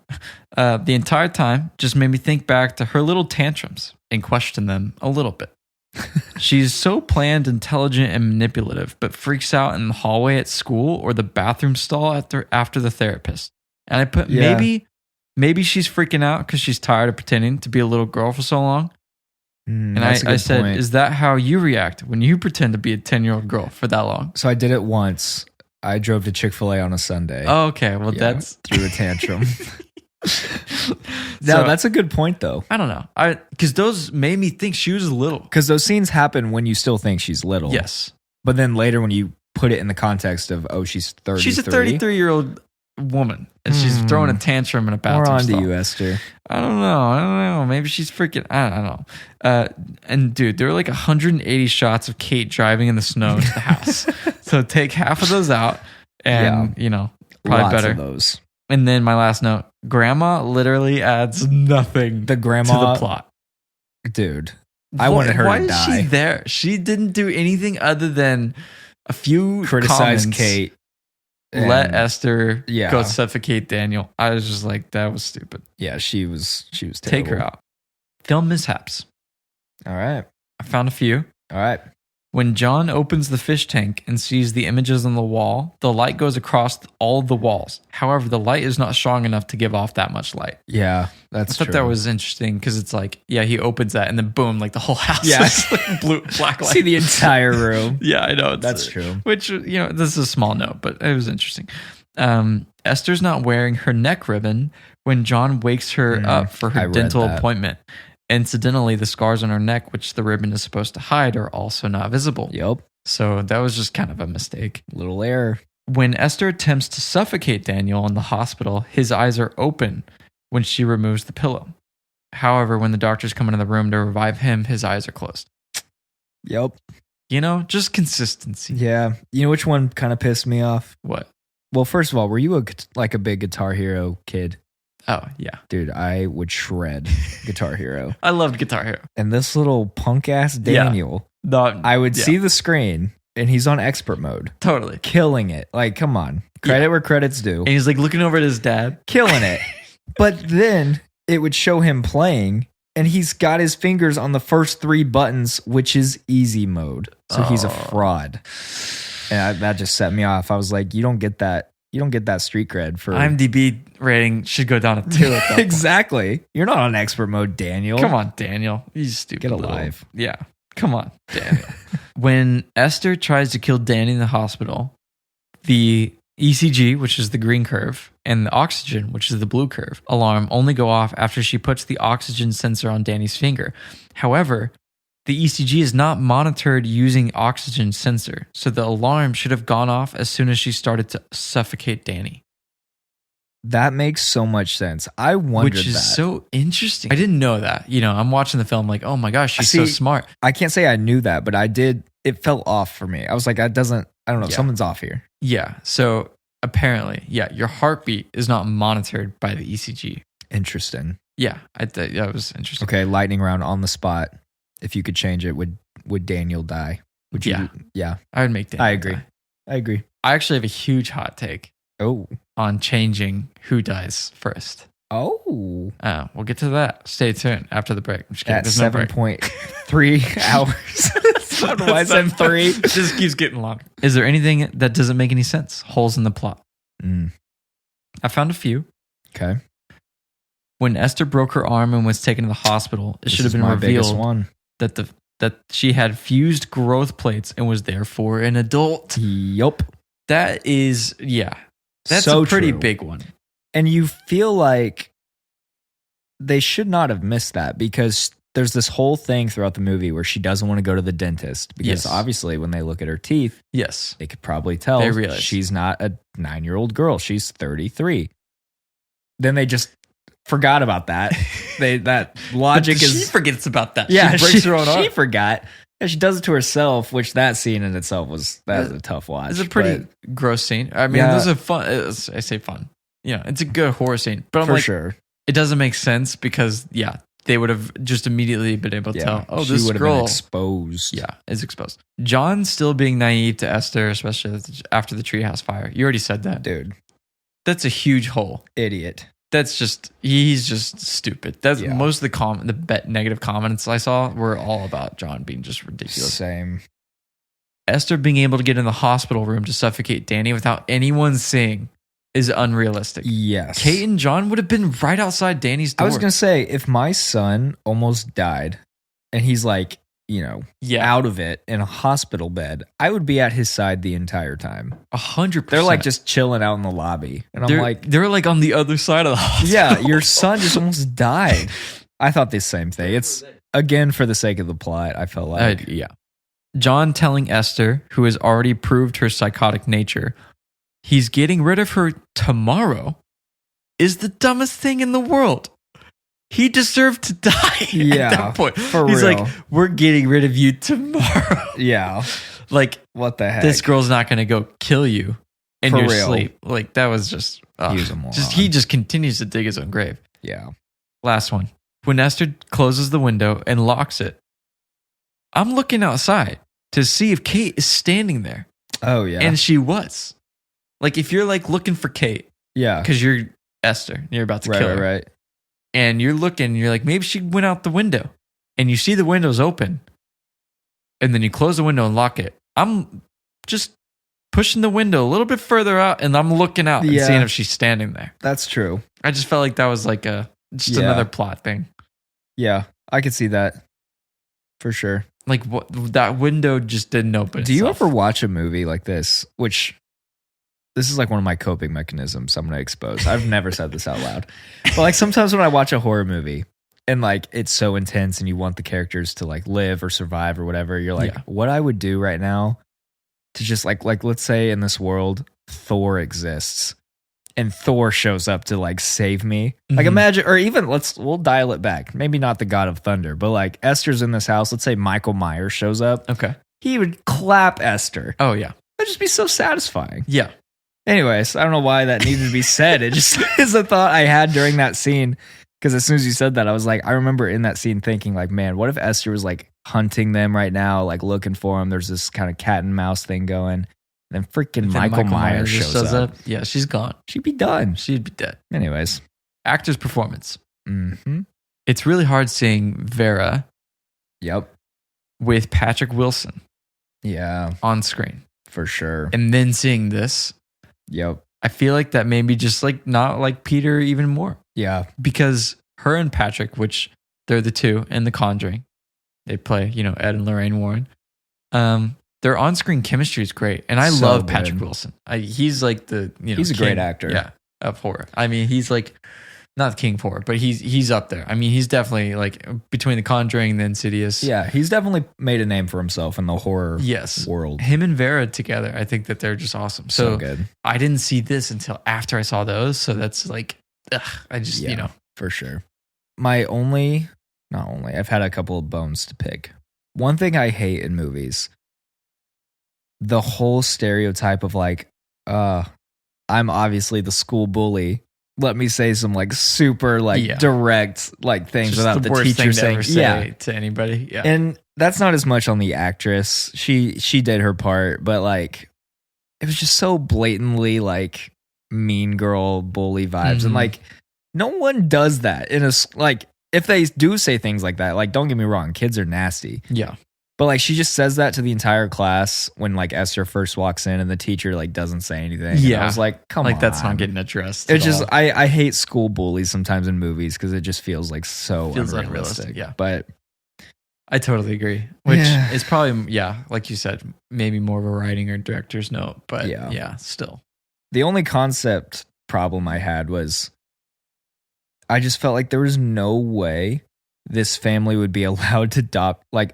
the entire time just made me think back to her little tantrums and question them a little bit. She's so planned, intelligent, and manipulative, but freaks out in the hallway at school or the bathroom stall after the therapist. And I put maybe she's freaking out because she's tired of pretending to be a little girl for so long. And I said, point. Is that how you react when you pretend to be a 10-year-old girl for that long? So I did it once. I drove to Chick-fil-A on a Sunday. Oh, okay. Well, that's threw a tantrum. No, that's a good point, though. I don't know. Because those made me think she was little. Because those scenes happen when you still think she's little. Yes. But then later when you put it in the context of, she's 33. She's a 33-year-old woman. And she's throwing a tantrum in a bathroom More on stall. to you, Esther. I don't know. Maybe she's freaking... I don't know. And dude, there were 180 shots of Kate driving in the snow to the house. So take half of those out and, probably lots better. Of those. And then my last note, grandma literally adds nothing The grandma, to the plot. dude. I wanted her Why to is die. she there? She didn't do anything other than a few Criticize comments, Kate. let and- Esther Yeah. go suffocate Daniel. I was just like, that was stupid. Yeah, she was terrible. Take her out. Film mishaps. All right. I found a few. All right. When John opens the fish tank and sees the images on the wall, the light goes across all the walls. However, the light is not strong enough to give off that much light. Yeah, I that's thought true. that was interesting because it's like, yeah, he opens that and then boom, like the whole house Yeah. is like blue, black light. See the entire room. Yeah, I know. That's true. Which, this is a small note, but it was interesting. Esther's not wearing her neck ribbon when John wakes her up for I her read dental that. appointment. Incidentally, the scars on her neck, which the ribbon is supposed to hide, are also not visible. Yep. So that was just kind of a mistake. Little error. When Esther attempts to suffocate Daniel in the hospital, his eyes are open when she removes the pillow. However, when the doctors come into the room to revive him, his eyes are closed. Yep. Just consistency. Yeah. You know which one kind of pissed me off? What? Well, first of all, were you a big Guitar Hero kid? Oh, yeah. Dude, I would shred Guitar Hero. I loved Guitar Hero. And this little punk ass Daniel, I would see the screen and he's on expert mode. Totally. Killing it. Like, come on. Credit where credit's due. And he's like looking over at his dad. Killing it. But then it would show him playing and he's got his fingers on the first 3 buttons, which is easy mode. So he's a fraud. And that just set me off. I was like, you don't get that. You don't get that street cred for IMDb rating should go down to 2 at that point. Exactly. You're not on expert mode, Daniel. Come on, Daniel. You stupid. Get alive. Yeah. Come on, Daniel. When Esther tries to kill Danny in the hospital, the ECG, which is the green curve, and the oxygen, which is the blue curve, alarm only go off after she puts the oxygen sensor on Danny's finger. However, the ECG is not monitored using oxygen sensor, so the alarm should have gone off as soon as she started to suffocate Danny. That makes so much sense. I wondered Which is that. so interesting. I didn't know that. I'm watching the film like, oh my gosh, she's so smart. I can't say I knew that, but I did. It fell off for me. I was like, I don't know, Yeah. something's off here. Yeah. So apparently, your heartbeat is not monitored by the ECG. Interesting. Yeah. That was interesting. Okay, lightning round on the spot. If you could change it, would Daniel die? Would you? Yeah. Yeah. I would make Daniel I agree. die. I agree. I actually have a huge hot take Oh. on changing who dies first. Oh. We'll get to that. Stay tuned after the break. I'm just kidding. At There's no break. 7.3 hours. I don't know why I said 3. It just keeps getting longer. Is there anything that doesn't make any sense? Holes in the plot. I found a few. Okay. When Esther broke her arm and was taken to the hospital, it should have been my biggest revealed one. that she had fused growth plates and was therefore an adult. Yup. That is, that's So a pretty true. big one. And you feel like they should not have missed that because there's this whole thing throughout the movie where she doesn't want to go to the dentist because Yes. obviously when they look at her teeth, Yes. they could probably tell They realize. she's not a 9-year-old girl. She's 33. Then they just forgot about that. That logic She is forgets about that. yeah. She breaks her own arm. She forgot. And she does it to herself, which that scene in itself was a tough watch. It's a pretty gross scene. I mean, Yeah. this is a fun. I say fun. It's a good horror scene. But I'm for like, sure. it doesn't make sense because they would have just immediately been able to tell. Oh, she this would have been girl, exposed. is exposed. John still being naive to Esther, especially after the treehouse fire. You already said that. Dude, That's a huge hole. idiot. He's just stupid. That's Yeah. most of the negative comments I saw were all about John being just ridiculous. Same. Esther being able to get in the hospital room to suffocate Danny without anyone seeing is unrealistic. Yes. Kate and John would have been right outside Danny's door. I was going to say, if my son almost died and he's like, out of it in a hospital bed, I would be at his side the entire time. 100%. They're like just chilling out in the lobby. And I'm like, they're like on the other side of the hospital. yeah, your son just almost died. I thought the same thing. It's, again, for the sake of the plot, I felt like. John telling Esther, who has already proved her psychotic nature, he's getting rid of her tomorrow, is the dumbest thing in the world. He deserved to die at that point. He's real. like, we're getting rid of you tomorrow. Yeah. Like, what the heck? this girl's not going to go kill you in For your real. sleep. Like, that was just He was a moron. He just continues to dig his own grave. Yeah. Last one. When Esther closes the window and locks it, I'm looking outside to see if Kate is standing there. Oh, yeah. And she was. Like, if you're like looking for Kate, yeah, because you're Esther, and you're about to kill her, right. and you're looking, and you're like, maybe she went out the window, and you see the windows open, and then you close the window and lock it. I'm just pushing the window a little bit further out, and I'm looking out and seeing if she's standing there. That's true. I just felt like that was like another plot thing. Yeah, I could see that for sure. Like what, that window just didn't open. Do you ever watch a movie like this? Which this is like one of my coping mechanisms I'm going to expose. I've never said this out loud. But like sometimes when I watch a horror movie and like it's so intense and you want the characters to like live or survive or whatever, you're like, what I would do right now to just like let's say in this world, Thor exists and Thor shows up to like save me. Like imagine, or even we'll dial it back. Maybe not the God of Thunder, but like Esther's in this house. Let's say Michael Myers shows up. Okay. He would clap Esther. Oh yeah. That'd just be so satisfying. Yeah. Anyways, I don't know why that needed to be said. It just is a thought I had during that scene. Because as soon as you said that, I was like, I remember in that scene thinking like, man, what if Esther was like hunting them right now, like looking for them? There's this kind of cat and mouse thing going. And then freaking Michael Myers shows up. Yeah, she's gone. She'd be done. She'd be dead. Anyways. Actor's performance. Mm-hmm. It's really hard seeing Vera with Patrick Wilson on screen. For sure. And then seeing this. Yep. I feel like that made me just like not like Peter even more. Yeah. Because her and Patrick, which they're the two in The Conjuring, they play, Ed and Lorraine Warren. Their on-screen chemistry is great. And I love Patrick Wilson. He's like he's a great actor. Yeah, of horror. I mean, he's like not king of horror, but he's up there. I mean, he's definitely like between The Conjuring and The Insidious. Yeah, he's definitely made a name for himself in the horror world. Him and Vera together, I think that they're just awesome. So good. I didn't see this until after I saw those. So that's like, I just, For sure. I've had a couple of bones to pick. One thing I hate in movies, the whole stereotype of like, I'm obviously the school bully. Let me say some like super like direct like things just without the teacher saying to anybody. Yeah. And that's not as much on the actress. She did her part, but like it was just so blatantly like mean girl bully vibes. And like no one does that in like if they do say things like that, like don't get me wrong, kids are nasty. Yeah. But like she just says that to the entire class when like Esther first walks in and the teacher like doesn't say anything. Yeah. And I was like, come on. Like that's not getting addressed. It's just I hate school bullies sometimes in movies because it just feels like so unrealistic. Yeah. But I totally agree. Which is probably like you said, maybe more of a writing or director's note. But still. The only concept problem I had was I just felt like there was no way this family would be allowed to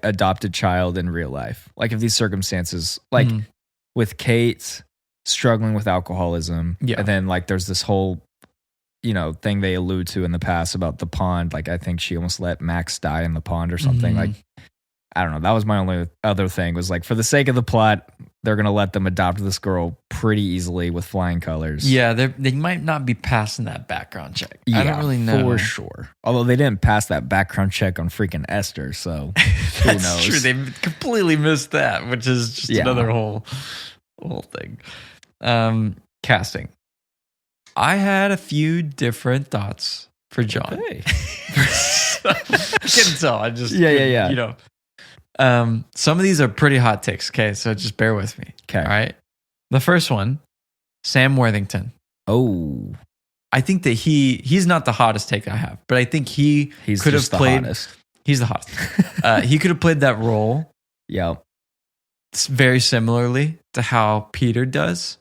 adopt a child in real life. Like if these circumstances, like with Kate struggling with alcoholism, and then like there's this whole, thing they allude to in the past about the pond. Like I think she almost let Max die in the pond or something. Like, I don't know. That was my only other thing was like, for the sake of the plot, they're going to let them adopt this girl pretty easily with flying colors. Yeah, they might not be passing that background check. I don't really know. For sure. Although they didn't pass that background check on freaking Esther, so who knows? That's true. They completely missed that, which is just another whole thing. Casting. I had a few different thoughts for John. Okay. I can tell. I just some of these are pretty hot takes, okay? So just bear with me. Okay. All right. The first one, Sam Worthington. Oh. I think that he's not the hottest take I have, but I think he could have played. He's the hottest. He could have played that role. Yeah. Very similarly to how Peter does,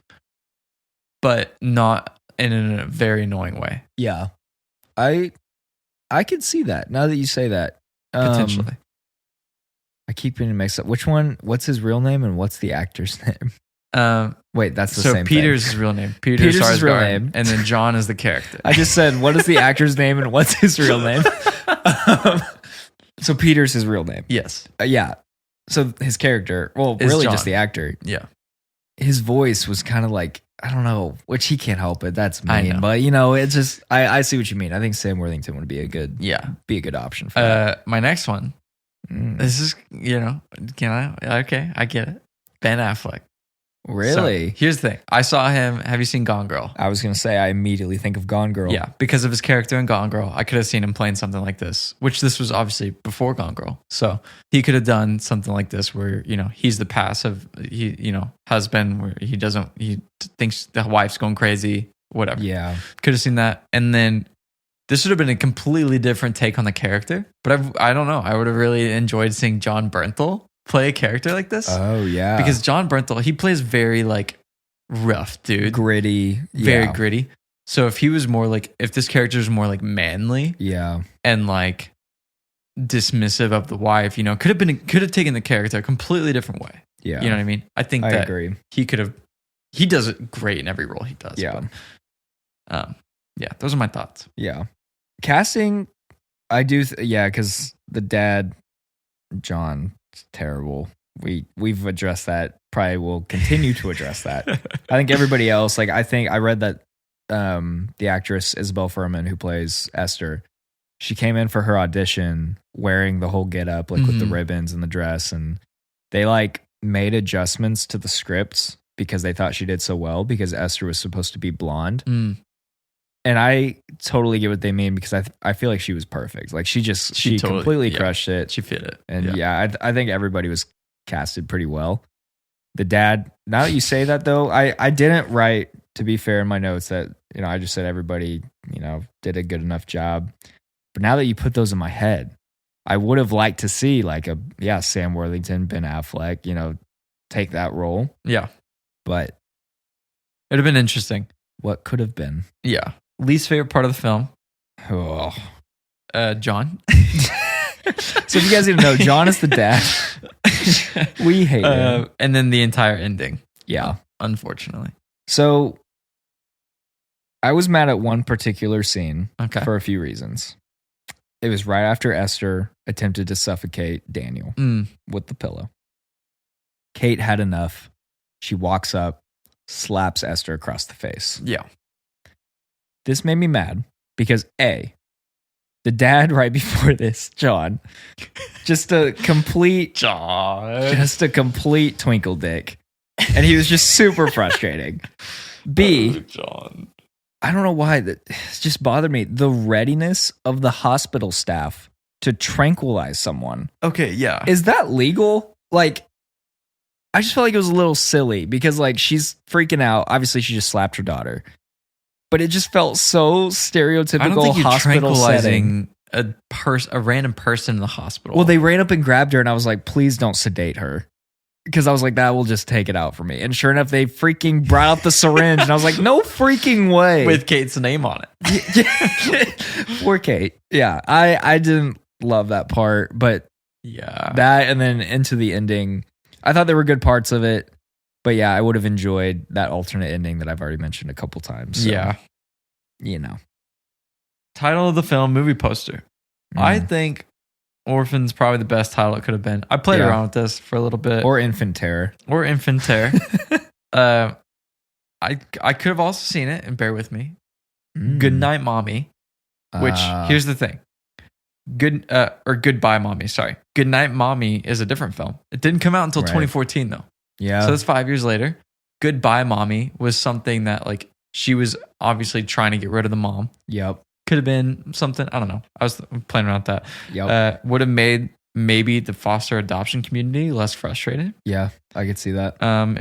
but not in a very annoying way. Yeah. I could see that now that you say that. Potentially. I keep getting mixed up. Which one? What's his real name and what's the actor's name? Wait, that's the same thing. So Peter's his real name. Peter's his real name. And then John is the character. I just said, what is the actor's name and what's his real name? So Peter's his real name. Yes. Yeah. So his character, well, is really John. just the actor. Yeah. his voice was kind of like, I don't know, which he can't help it. That's I mean, know. but it's just I see what you mean. I think Sam Worthington would be a good option for that. My next one. This is okay, I get it. Ben Affleck. Really? So, here's the thing. I saw him. Have you seen Gone Girl? I was gonna say I immediately think of Gone Girl. Yeah, because of his character in Gone Girl, I could have seen him playing something like this. Which this was obviously before Gone Girl, so he could have done something like this, where he's the passive, husband, where he thinks the wife's going crazy, whatever. Yeah, could have seen that, and then this would have been a completely different take on the character. But I don't know. I would have really enjoyed seeing John Bernthal play a character like this. Oh yeah, because John Bernthal, he plays very like rough dude, gritty, very gritty. So if this character is more like manly, and like dismissive of the wife, could have taken the character a completely different way. Yeah, you know what I mean? I think I agree. He does it great in every role he does. Yeah, but, those are my thoughts. Yeah, casting, I do. Because the dad, John. It's terrible. We've addressed that. Probably will continue to address that. I think everybody else, like I read that the actress Isabel Furman, who plays Esther, she came in for her audition wearing the whole getup, like with the ribbons and the dress, and they like made adjustments to the scripts because they thought she did so well because Esther was supposed to be blonde. And I totally get what they mean because I feel like she was perfect. Like she totally, completely crushed it. She fit it. And I think everybody was casted pretty well. The dad, now that you say that though, I didn't write, to be fair, in my notes that, I just said everybody, did a good enough job. But now that you put those in my head, I would have liked to see like Sam Worthington, Ben Affleck, take that role. Yeah. But it'd have been interesting. What could have been. Yeah. Least favorite part of the film. Oh. John. So if you guys didn't know, John is the dad. We hate him. And then the entire ending. Yeah. Unfortunately. So I was mad at one particular scene for a few reasons. It was right after Esther attempted to suffocate Daniel with the pillow. Kate had enough. She walks up, slaps Esther across the face. Yeah. This made me mad because the dad right before this, John, just a complete twinkle dick. And he was just super frustrating. John. I don't know why it just bothered me. The readiness of the hospital staff to tranquilize someone. Okay, yeah. Is that legal? Like, I just felt like it was a little silly because like she's freaking out. Obviously, she just slapped her daughter. But it just felt so stereotypical. I don't think you're hospital tranquilizing setting. a random person in the hospital. Well, they ran up and grabbed her, and I was like, please don't sedate her. Because I was like, that will just take it out for me. And sure enough, they freaking brought out the syringe, and I was like, no freaking way. With Kate's name on it. Poor Kate. Yeah, I didn't love that part, but that and then into the ending, I thought there were good parts of it. But yeah, I would have enjoyed that alternate ending that I've already mentioned a couple times. So, Title of the film, movie poster. I think Orphan's probably the best title it could have been. I played around with this for a little bit. Or Infant Terror. I could have also seen it, and bear with me. Good Night Mommy. Which, here's the thing. Goodbye Mommy, sorry. Good Night Mommy is a different film. It didn't come out until 2014 though. Yeah. So that's 5 years later. Goodbye Mommy was something that like she was obviously trying to get rid of the mom. Yep. Could have been something. I don't know. I was playing around with that. Yep. Would have made maybe the foster adoption community less frustrated. Yeah, I could see that. And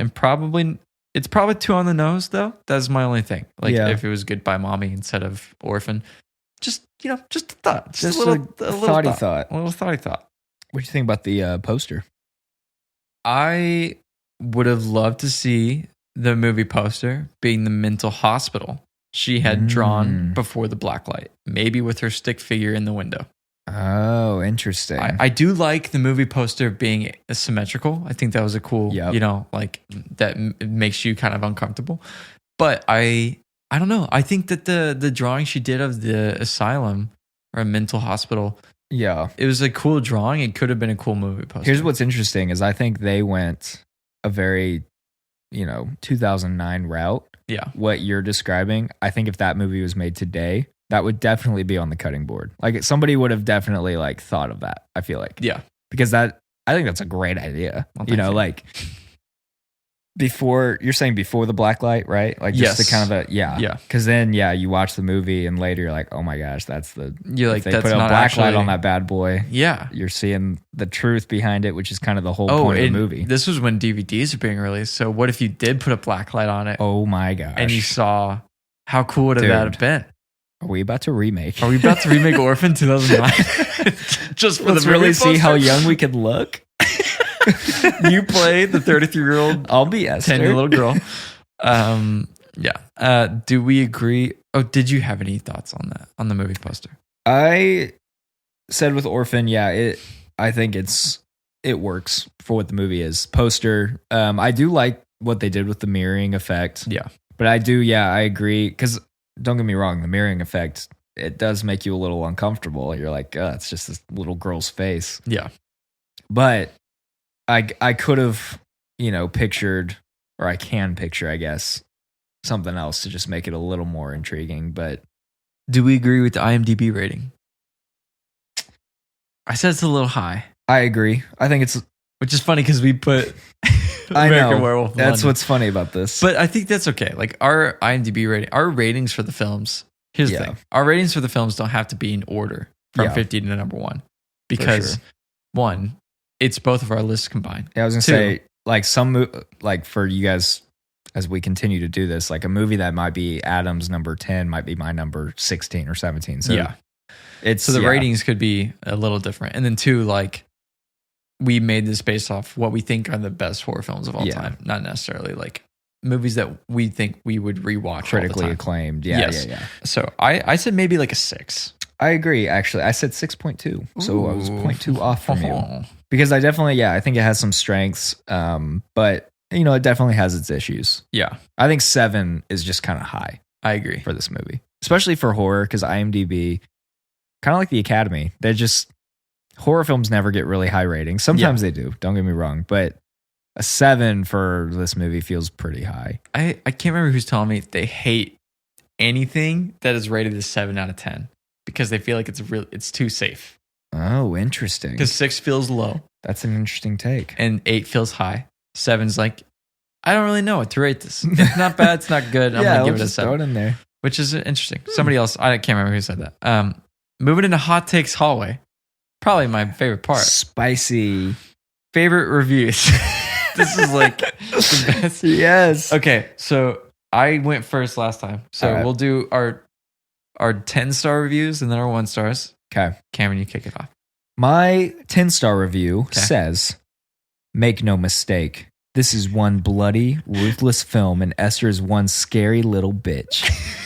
it's probably too on the nose though. That's my only thing. Like if it was Goodbye Mommy instead of Orphan. Just a thought. Just a little thoughty thought. A little thoughty thought. What do you think about the poster? I would have loved to see the movie poster being the mental hospital she had drawn before the blacklight, maybe with her stick figure in the window. Oh, interesting. I do like the movie poster being symmetrical. I think that was a cool, like that makes you kind of uncomfortable. But I don't know. I think that the drawing she did of the asylum or a mental hospital, it was a cool drawing. It could have been a cool movie poster. Here's what's interesting is I think they went a very 2009 route. Yeah. What you're describing, I think if that movie was made today, that would definitely be on the cutting board. Like somebody would have definitely like thought of that. I feel like, Yeah. because I think that's a great idea. Well, thank you. Like before, you're saying before the black light, right? Like just Yes. the kind of Yeah. Because then, you watch the movie and later you're like, oh my gosh, that's the. You're like, if they that's put a not black actually light on that bad boy. Yeah. You're seeing the truth behind it, which is kind of the whole point of the movie. This was when DVDs were being released. So what if you did put a black light on it Oh my gosh! and you saw how cool would that have been? Are we about to remake? Are we about to remake Orphan 2009? Just for Let's the really movie see how poster? young we could look. You play the 33-year-old I'll be Esther. 10-year-old girl. Yeah. Do we agree? Oh, did you have any thoughts on that, on the movie poster? I said with Orphan, I think it works for what the movie is. Poster. I do like what they did with the mirroring effect. Yeah. But I agree. Because don't get me wrong, the mirroring effect, it does make you a little uncomfortable. You're like, it's just this little girl's face. Yeah. But I could have, pictured, or I can picture, I guess, something else to just make it a little more intriguing. But Do we agree with the IMDb rating? I said it's a little high, I agree. I think it's. which is funny because we put I American know. Werewolf in That's London. what's funny about this. But I think that's okay. Like our IMDb rating, our ratings for the films. Here's the Yeah. thing: our ratings for the films don't have to be in order from Yeah. 50 to number 1, because sure. one, it's both of our lists combined. Yeah, I was gonna Two. say, like like for you guys, as we continue to do this, like a movie that might be Adam's number 10 might be my number 16 or 17. So Yeah. it's So the ratings could be a little different. And then two, like we made this based off what we think are the best horror films of all Yeah. time, not necessarily like movies that we think we would rewatch critically all the time. acclaimed. Yeah, Yes. yeah. So I said maybe like a 6. I agree. Actually, I said 6.2, so I was Ooh. 0.2 off from you because I definitely, I think it has some strengths, but it definitely has its issues. Yeah, I think 7 is just kind of high I agree. for this movie, especially for horror, because IMDb, kind of like the Academy, horror films never get really high ratings. Sometimes they do, don't get me wrong, but a 7 for this movie feels pretty high. I can't remember who's telling me they hate anything that is rated a 7 out of 10 because they feel like it's too safe. Oh, interesting. Because 6 feels low That's an interesting take. and 8 feels high. 7's like, I don't really know what to rate this. It's not bad. It's not good. I'm gonna give it a just throw 7. it in there. Which is interesting. Somebody else, I can't remember who said that. Moving into Hot Takes Hallway, probably my favorite part. Spicy. Favorite reviews. This is like the best. Yes. Okay, so I went first last time. So All right. we'll do our 10-star reviews and then our 1 stars. Okay. Cameron, you kick it off. My 10-star review Okay. says, make no mistake, this is one bloody, ruthless film and Esther is one scary little bitch.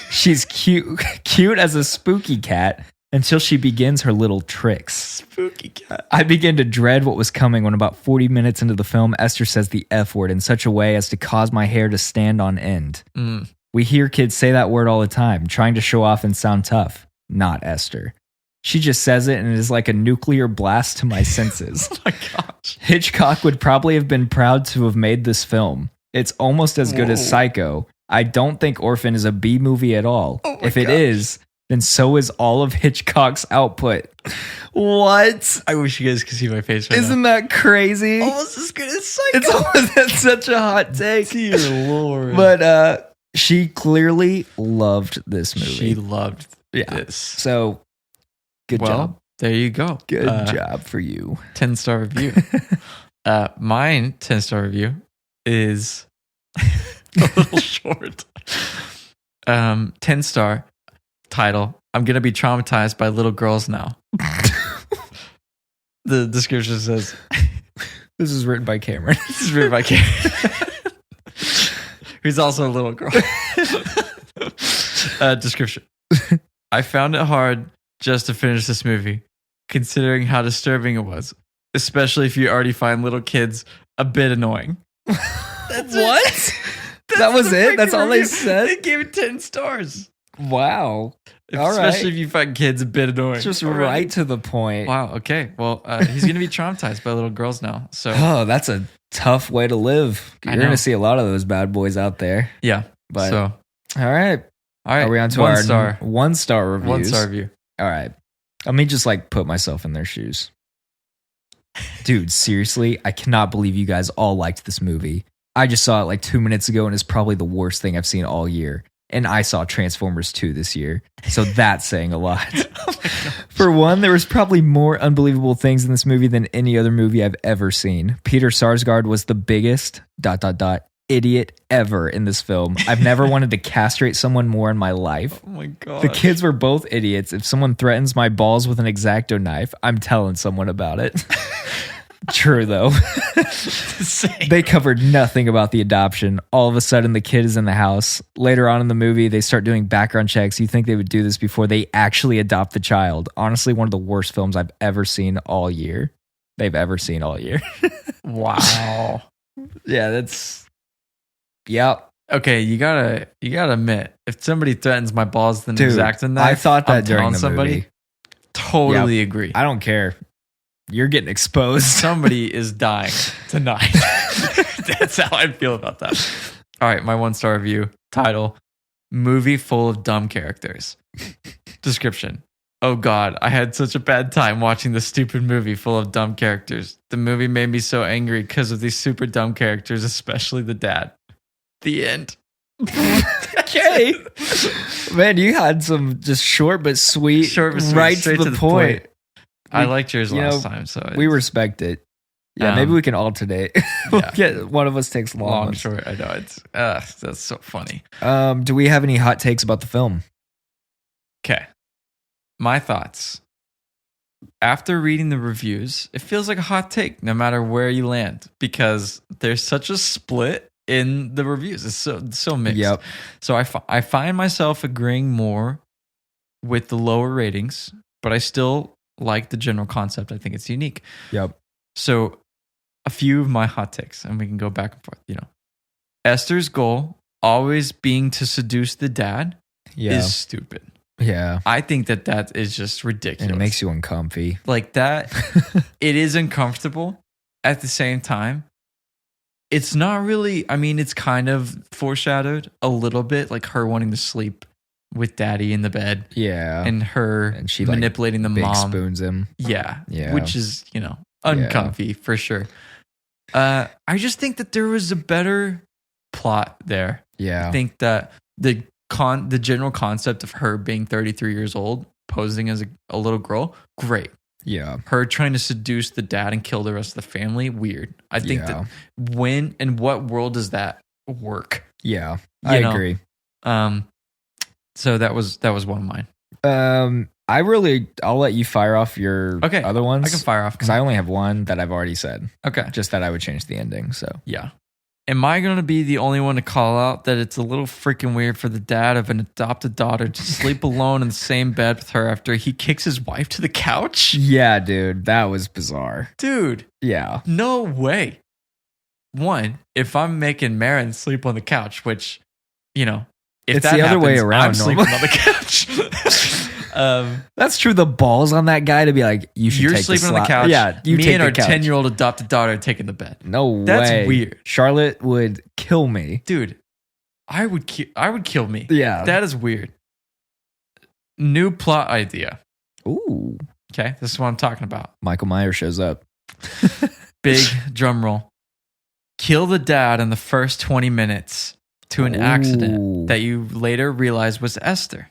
She's cute as a spooky cat until she begins her little tricks. Spooky cat. I began to dread what was coming when about 40 minutes into the film, Esther says the F word in such a way as to cause my hair to stand on end. Mm. We hear kids say that word all the time, trying to show off and sound tough. Not Esther. She just says it and it is like a nuclear blast to my senses. Oh my gosh. Hitchcock would probably have been proud to have made this film. It's almost as good as Psycho. I don't think Orphan is a B movie at all. Oh my If it gosh. is, then so is all of Hitchcock's output. What? I wish you guys could see my face right Isn't that crazy? almost as good as Psycho. It's almost that's such a hot take. Dear Lord. But she clearly loved this movie. She loved Yeah. this. So good Well, job. there you go. Good job for you. 10-star review. Mine 10-star review is a little short. 10-star title. I'm gonna be traumatized by little girls now. The description says, This is written by Cameron. "This is written by Karen, who's also a little girl." Description: I found it hard just to finish this movie, considering how disturbing it was, especially if you already find little kids a bit annoying. What? That was it? That's all they said? They gave it 10 stars. Wow. All Especially right. if you find kids a bit annoying. Just All right to the point. Wow. Okay. Well, he's going to be traumatized by little girls now. So, Oh, that's a tough way to live. I You're know. going to see a lot of those bad boys out there. yeah. But So, all right. all right. Are we on to one our star. 1-star reviews? 1-star review. All right. Let me just like put myself in their shoes. Dude, seriously, I cannot believe you guys all liked this movie. I just saw it like 2 minutes ago and it's probably the worst thing I've seen all year. And I saw Transformers 2 this year. So that's saying a lot. For one, there was probably more unbelievable things in this movie than any other movie I've ever seen. Peter Sarsgaard was the biggest ... idiot ever in this film. I've never wanted to castrate someone more in my life. Oh my God. The kids were both idiots. If someone threatens my balls with an X-Acto knife, I'm telling someone about it. True, though. They covered nothing about the adoption. All of a sudden, the kid is in the house. Later on in the movie, they start doing background checks. You think they would do this before they actually adopt the child. Honestly, one of the worst films I've ever seen all year. They've ever seen all year. Wow. Yeah, that's... Yep. Okay, you gotta admit, if somebody threatens my balls with an Dude, X-Acto knife, I thought that I'm during telling the somebody. movie. Totally agree. I don't care. You're getting exposed. Somebody is dying tonight. That's how I feel about that. All right, my 1-star review. Title: Movie full of dumb characters. Description: Oh God, I had such a bad time watching this stupid movie full of dumb characters. The movie made me so angry because of these super dumb characters, especially the dad. The end. Okay. Man, you had some just short but sweet, right straight to the point. I liked yours you last know, time, so We respect it. Yeah, maybe we can alternate. We'll get one of us takes long ones. short. I know it's that's so funny. Do we have any hot takes about the film? Okay, my thoughts. After reading the reviews, it feels like a hot take, no matter where you land, because there's such a split in the reviews. It's so mixed. Yep. So I find myself agreeing more with the lower ratings, but I still like the general concept. I think it's unique. Yep. So a few of my hot takes, and we can go back and forth. You know, Esther's goal always being to seduce the dad is stupid. Yeah. I think that is just ridiculous. And it makes you uncomfy. Like that, it is uncomfortable. At the same time, it's not really, I mean, it's kind of foreshadowed a little bit, like her wanting to sleep with daddy in the bed. Yeah. And her And she manipulating the big mom. spoons him. Yeah. Yeah. Which is, uncomfy for sure. I just think that there was a better plot there. Yeah. I think that the general concept of her being 33 years old, posing as a little girl, great. Yeah. Her trying to seduce the dad and kill the rest of the family, weird. I think that when and what world does that work? Yeah. I agree. So that was one of mine. I'll let you fire off your other ones. I can fire off because I only have one that I've already said. Okay. Just that I would change the ending. So yeah. Am I going to be the only one to call out that it's a little freaking weird for the dad of an adopted daughter to sleep alone in the same bed with her after he kicks his wife to the couch? Yeah, dude, that was bizarre. Dude. Yeah. No way. One, if I'm making Marin sleep on the couch, which, if it's that the other happens, way around. I'm sleeping on the couch. That's true. The balls on that guy to be like, you're sleeping on the couch. Yeah, you me take and the our couch. 10-year-old adopted daughter are taking the bed. No That's way. weird. Charlotte would kill me, dude. I would kill me. Yeah, that is weird. New plot idea. Ooh. Okay, this is what I'm talking about. Michael Myers shows up. Big drum roll. Kill the dad in the first 20 minutes to an accident that you later realize was Esther.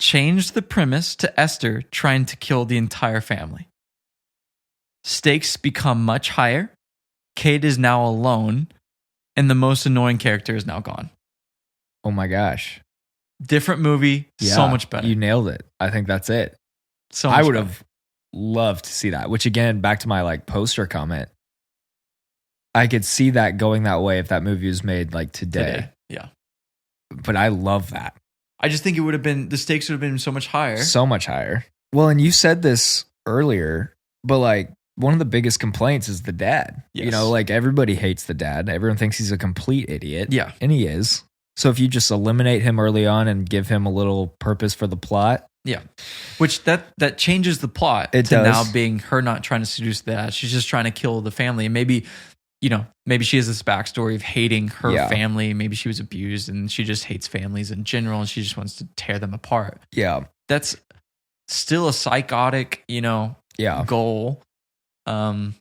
Change the premise to Esther trying to kill the entire family. Stakes become much higher. Kate is now alone, and the most annoying character is now gone. Oh my gosh. Different movie, so much better. You nailed it. I think that's it. So much I would better. have loved to see that, which again, back to my poster comment. I could see that going that way if that movie was made today. Yeah. But I love that. I just think the stakes would have been so much higher. So much higher. Well, and you said this earlier, but one of the biggest complaints is the dad. Yes. Everybody hates the dad. Everyone thinks he's a complete idiot. Yeah. And he is. So if you just eliminate him early on and give him a little purpose for the plot. Yeah. Which that changes the plot It to does. now being her not trying to seduce the dad. She's just trying to kill the family. And maybe, maybe she has this backstory of hating her family. Maybe she was abused and she just hates families in general and she just wants to tear them apart. Yeah. That's still a psychotic, goal. And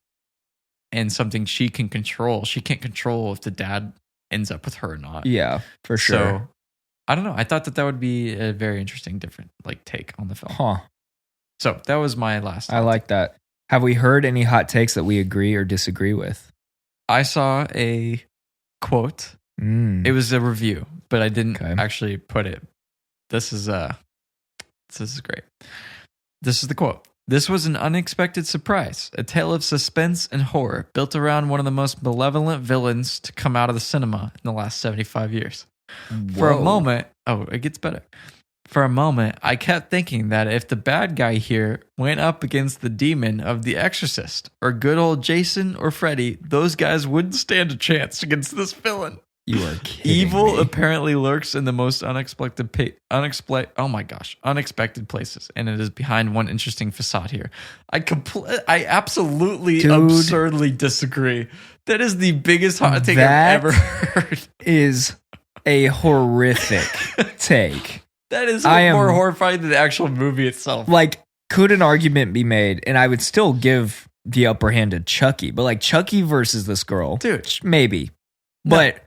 something she can control. She can't control if the dad ends up with her or not. Yeah, for sure. So, I don't know. I thought that would be a very interesting, different take on the film. Huh. So that was my last. I like that. Have we heard any hot takes that we agree or disagree with? I saw a quote. It was a review, but I didn't actually put it. This is great. This is the quote. This was an unexpected surprise, a tale of suspense and horror built around one of the most malevolent villains to come out of the cinema in the last 75 years. For a moment, it gets better. For a moment, I kept thinking that if the bad guy here went up against the demon of The Exorcist, or good old Jason or Freddy, those guys wouldn't stand a chance against this villain. You are kidding Evil me. apparently lurks in the most unexpected places, and it is behind one interesting facade here. I absolutely absurdly disagree. That is the biggest hot take I've ever heard. Is a horrific take. That is more horrifying than the actual movie itself. Like, could an argument be made, and I would still give the upper hand to Chucky, but like Chucky versus this girl, dude, maybe, but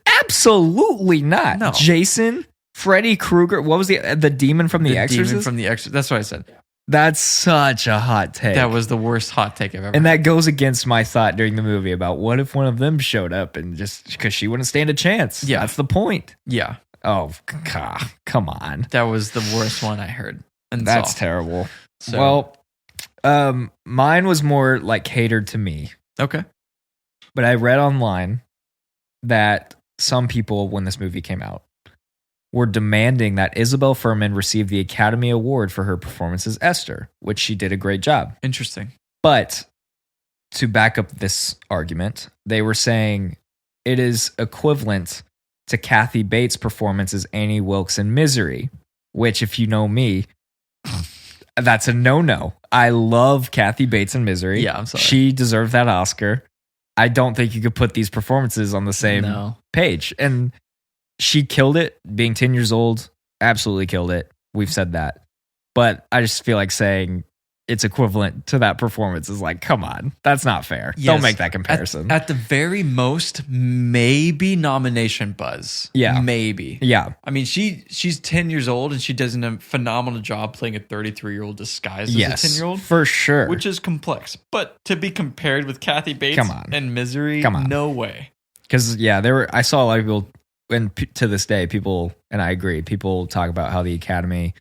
absolutely not. No. Jason, Freddy Krueger. What was the demon from The Exorcist? Demon from The Exorcist. That's what I said. That's such a hot take. That was the worst hot take I've ever And heard. that goes against my thought during the movie about what if one of them showed up and just because she wouldn't stand a chance. Yeah. That's the point. Yeah. Oh, come on. That was the worst one I heard. And That's saw. terrible. So. Well, mine was more like catered to me. Okay. But I read online that some people, when this movie came out, were demanding that Isabel Fuhrman receive the Academy Award for her performance as Esther, which she did a great job. Interesting. But to back up this argument, they were saying it is equivalent to Kathy Bates' performance as Annie Wilkes in Misery, which, if you know me, that's a no-no. I love Kathy Bates in Misery. Yeah, I'm sorry. She deserved that Oscar. I don't think you could put these performances on the same page. And she killed it, being 10 years old. Absolutely killed it. We've said that. But I just feel like saying it's equivalent to that performance is like, come on. That's not fair. Yes. Don't make that comparison. At the very most, maybe nomination buzz. Yeah. Maybe. Yeah. I mean, she's 10 years old and she does a phenomenal job playing a 33-year-old disguised as a 10-year-old. For sure. Which is complex. But to be compared with Kathy Bates and Misery, no way. Because, I saw a lot of people, and to this day, people, and I agree, people talk about how the Academy,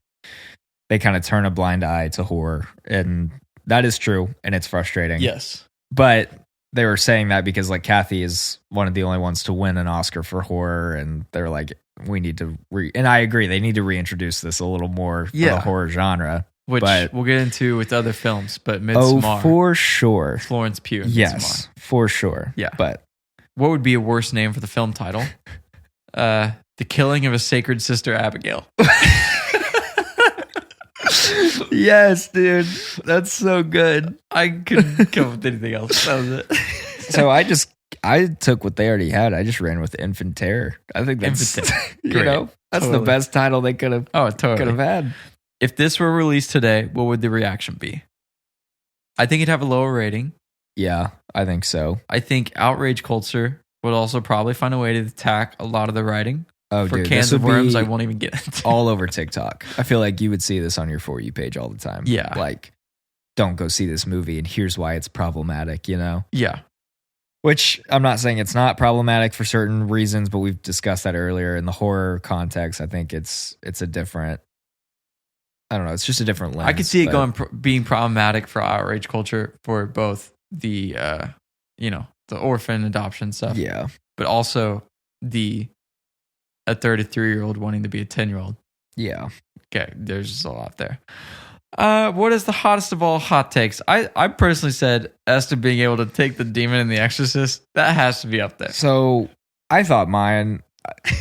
they kind of turn a blind eye to horror. And that is true, and it's frustrating. Yes. But they were saying that because, like, Kathy is one of the only ones to win an Oscar for horror, and they're like, we need to, and I agree, they need to reintroduce this a little more for the horror genre. Which we'll get into with other films, but Midsommar. Oh, for sure. Florence Pugh. Yes, Midsommar. for sure. Yeah. But what would be a worse name for the film title? The Killing of a Sacred Sister Abigail. Yes, dude. That's so good. I couldn't come up with anything else. That was it. So I took what they already had. I just ran with Infant Terror. I think that's that's Totally. the best title they could have had. If this were released today, what would the reaction be? I think it'd have a lower rating. Yeah, I think so. I think outrage culture would also probably find a way to attack a lot of the writing. Oh, for dude, cans of worms, I won't even get into. All over TikTok. I feel like you would see this on your For You page all the time. Yeah. Like, don't go see this movie, and here's why it's problematic, you know? Yeah. Which I'm not saying it's not problematic for certain reasons, but we've discussed that earlier. In the horror context, I think it's a different, I don't know, it's just a different lens. I could see it being problematic for outrage culture for both the, the orphan adoption stuff. Yeah. But also a 33-year-old wanting to be a 10-year-old. Yeah. Okay, there's just a lot there. What is the hottest of all hot takes? I personally said Esther being able to take the demon in The Exorcist. That has to be up there. So I thought mine,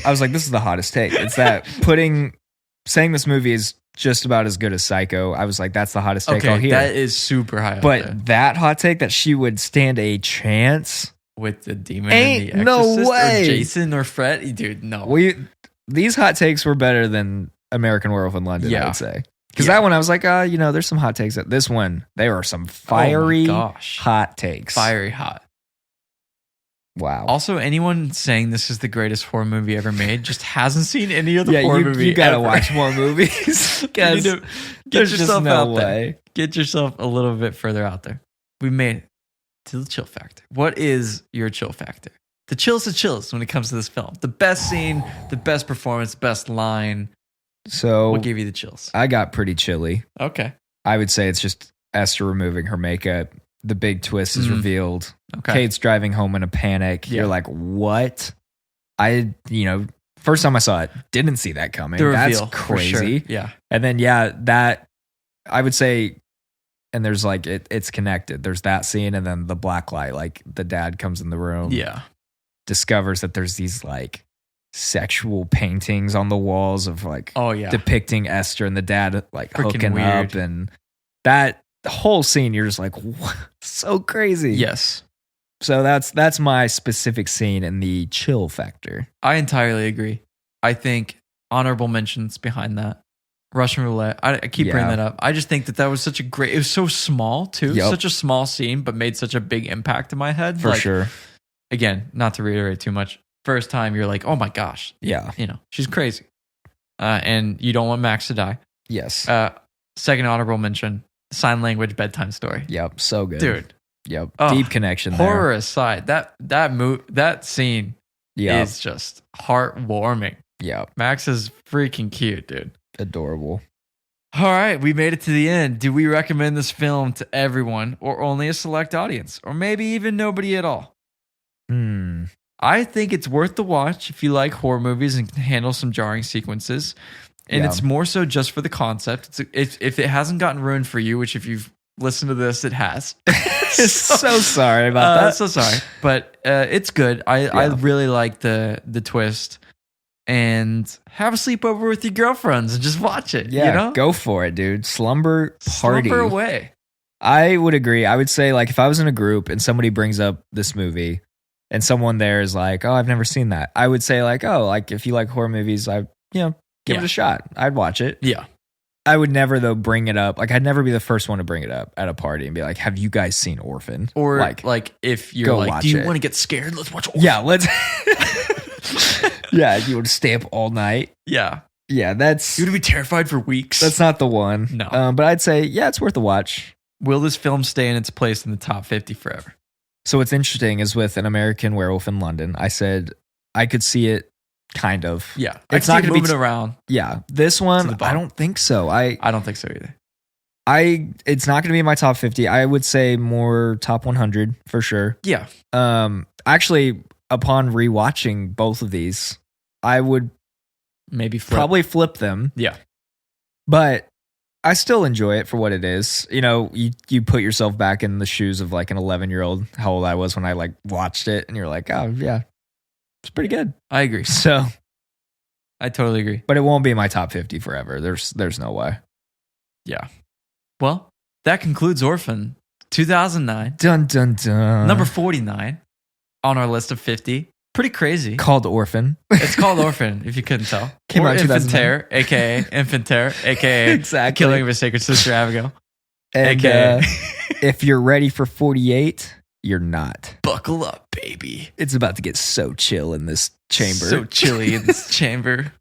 I was like, this is the hottest take. It's that saying this movie is just about as good as Psycho. I was like, that's the hottest take I'll hear. That is super high. But that hot take that she would stand a chance with the demon ain't and the Exorcist, no way. or Jason or Fred, dude, no. These hot takes were better than American Werewolf in London, I would say. Because that one, I was like, there's some hot takes. This one, there are some fiery hot takes. Fiery hot. Wow. Also, anyone saying this is the greatest horror movie ever made just hasn't seen any other horror movie. You gotta watch more movies. Get there's yourself just no out way. there. Get yourself a little bit further out there. We made it to the chill factor. What is your chill factor? The chills of chills when it comes to this film. The best scene, the best performance, best line. So what gave you the chills? I got pretty chilly. Okay. I would say it's just Esther removing her makeup. The big twist is revealed. Okay. Kate's driving home in a panic. You're like, what? First time I saw it, didn't see that coming. The reveal, that's crazy. Sure. Yeah. And then, that I would say, and there's like, it's connected. There's that scene and then the black light, like the dad comes in the room. Yeah. Discovers that there's these like sexual paintings on the walls of like depicting Esther and the dad like freaking hooking weird. up, and that whole scene you're just like, what? So crazy. Yes. So that's my specific scene in the chill factor. I entirely agree. I think honorable mentions behind that. Russian Roulette. I keep bringing that up. I just think that was such a great, it was so small too. Yep. Such a small scene, but made such a big impact in my head. For sure. Again, not to reiterate too much. First time you're like, oh my gosh. Yeah. She's crazy. And you don't want Max to die. Yes. Second honorable mention, sign language bedtime story. Yep. So good. Dude. Yep. Oh, deep connection horror there. aside, that scene is just heartwarming. Yep. Max is freaking cute, dude. Adorable. All right, we made it to the end. Do we recommend this film to everyone or only a select audience? Or maybe even nobody at all? I think it's worth the watch if you like horror movies and can handle some jarring sequences. And it's more so just for the concept. If it hasn't gotten ruined for you, which if you've listened to this, it has. so sorry about that. So sorry. But it's good. I really like the twist. And have a sleepover with your girlfriends and just watch it. Yeah, go for it, dude. Slumber party. Slumber away. I would agree. I would say, like, if I was in a group and somebody brings up this movie and someone there is like, oh, I've never seen that, I would say, like, oh, like, if you like horror movies, give it a shot. I'd watch it. Yeah. I would never, though, bring it up. Like, I'd never be the first one to bring it up at a party and be like, have you guys seen Orphan? Or, like if you're like, do you want to get scared? Let's watch Orphan. Yeah, let's... Yeah, you would stay up all night. Yeah. Yeah, that's... You would be terrified for weeks. That's not the one. No. But I'd say, yeah, it's worth a watch. Will this film stay in its place in the top 50 forever? So what's interesting is with An American Werewolf in London, I said I could see it kind of. Yeah. It's not going to be... around. Yeah. This one, I don't think so. I don't think so either. It's not going to be in my top 50. I would say more top 100 for sure. Yeah. Actually... Upon rewatching both of these, I would maybe probably flip them. Yeah. But I still enjoy it for what it is. You put yourself back in the shoes of like an 11-year-old, how old I was when I like watched it, and you're like, oh yeah, it's pretty good. I agree. So I totally agree. But it won't be my top 50 forever. There's no way. Yeah. Well, that concludes Orphan 2009. Dun dun dun. Number 49. On our list of 50. Pretty crazy. Called Orphan. It's called Orphan, if you couldn't tell. Came or out in 2009. Infant a.k.a. Infant a.k.a. Exactly. Killing of His Sacred Sister Abigail. And if you're ready for 48, you're not. Buckle up, baby. It's about to get so chill in this chamber. So chilly in this chamber.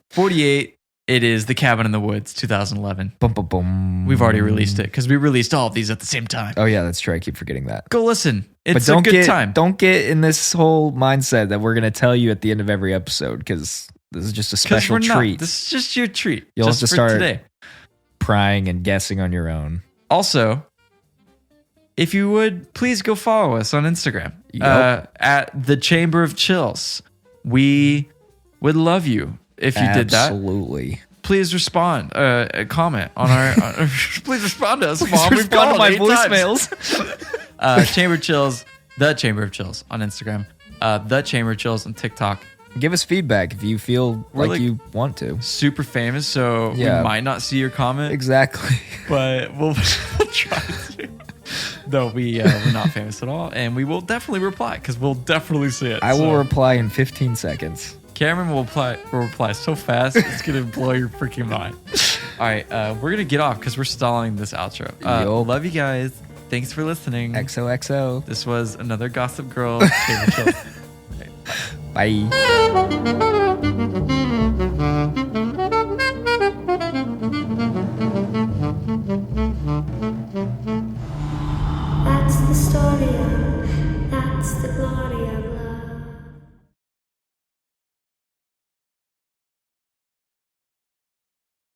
48, it is The Cabin in the Woods, 2011. Bum, bum, bum. We've already released it because we released all of these at the same time. Oh, yeah, that's true. I keep forgetting that. Go listen. It's but a good time. Don't get in this whole mindset that we're going to tell you at the end of every episode because this is just a special treat. This is just your treat. You'll just have to start today. Prying and guessing on your own. Also, if you would, please go follow us on Instagram at The Chamber of Chills. We would love you if you did that. Absolutely. Please respond, comment on our. Please respond to us, Mom. We've respond called to my 8 voicemails. Chamber Chills, The Chamber of Chills on Instagram. The Chamber Chills on TikTok. Give us feedback if you feel like you want to. Super famous, so we might not see your comment. Exactly. But we'll try to. Though we're not famous at all, and we will definitely reply because we'll definitely see it. I will reply in 15 seconds. Cameron will reply so fast, it's gonna blow your freaking mind. All right, we're gonna get off because we're stalling this outro. Love you guys. Thanks for listening. XOXO. This was another Gossip Girl. Chamber Chills. Bye.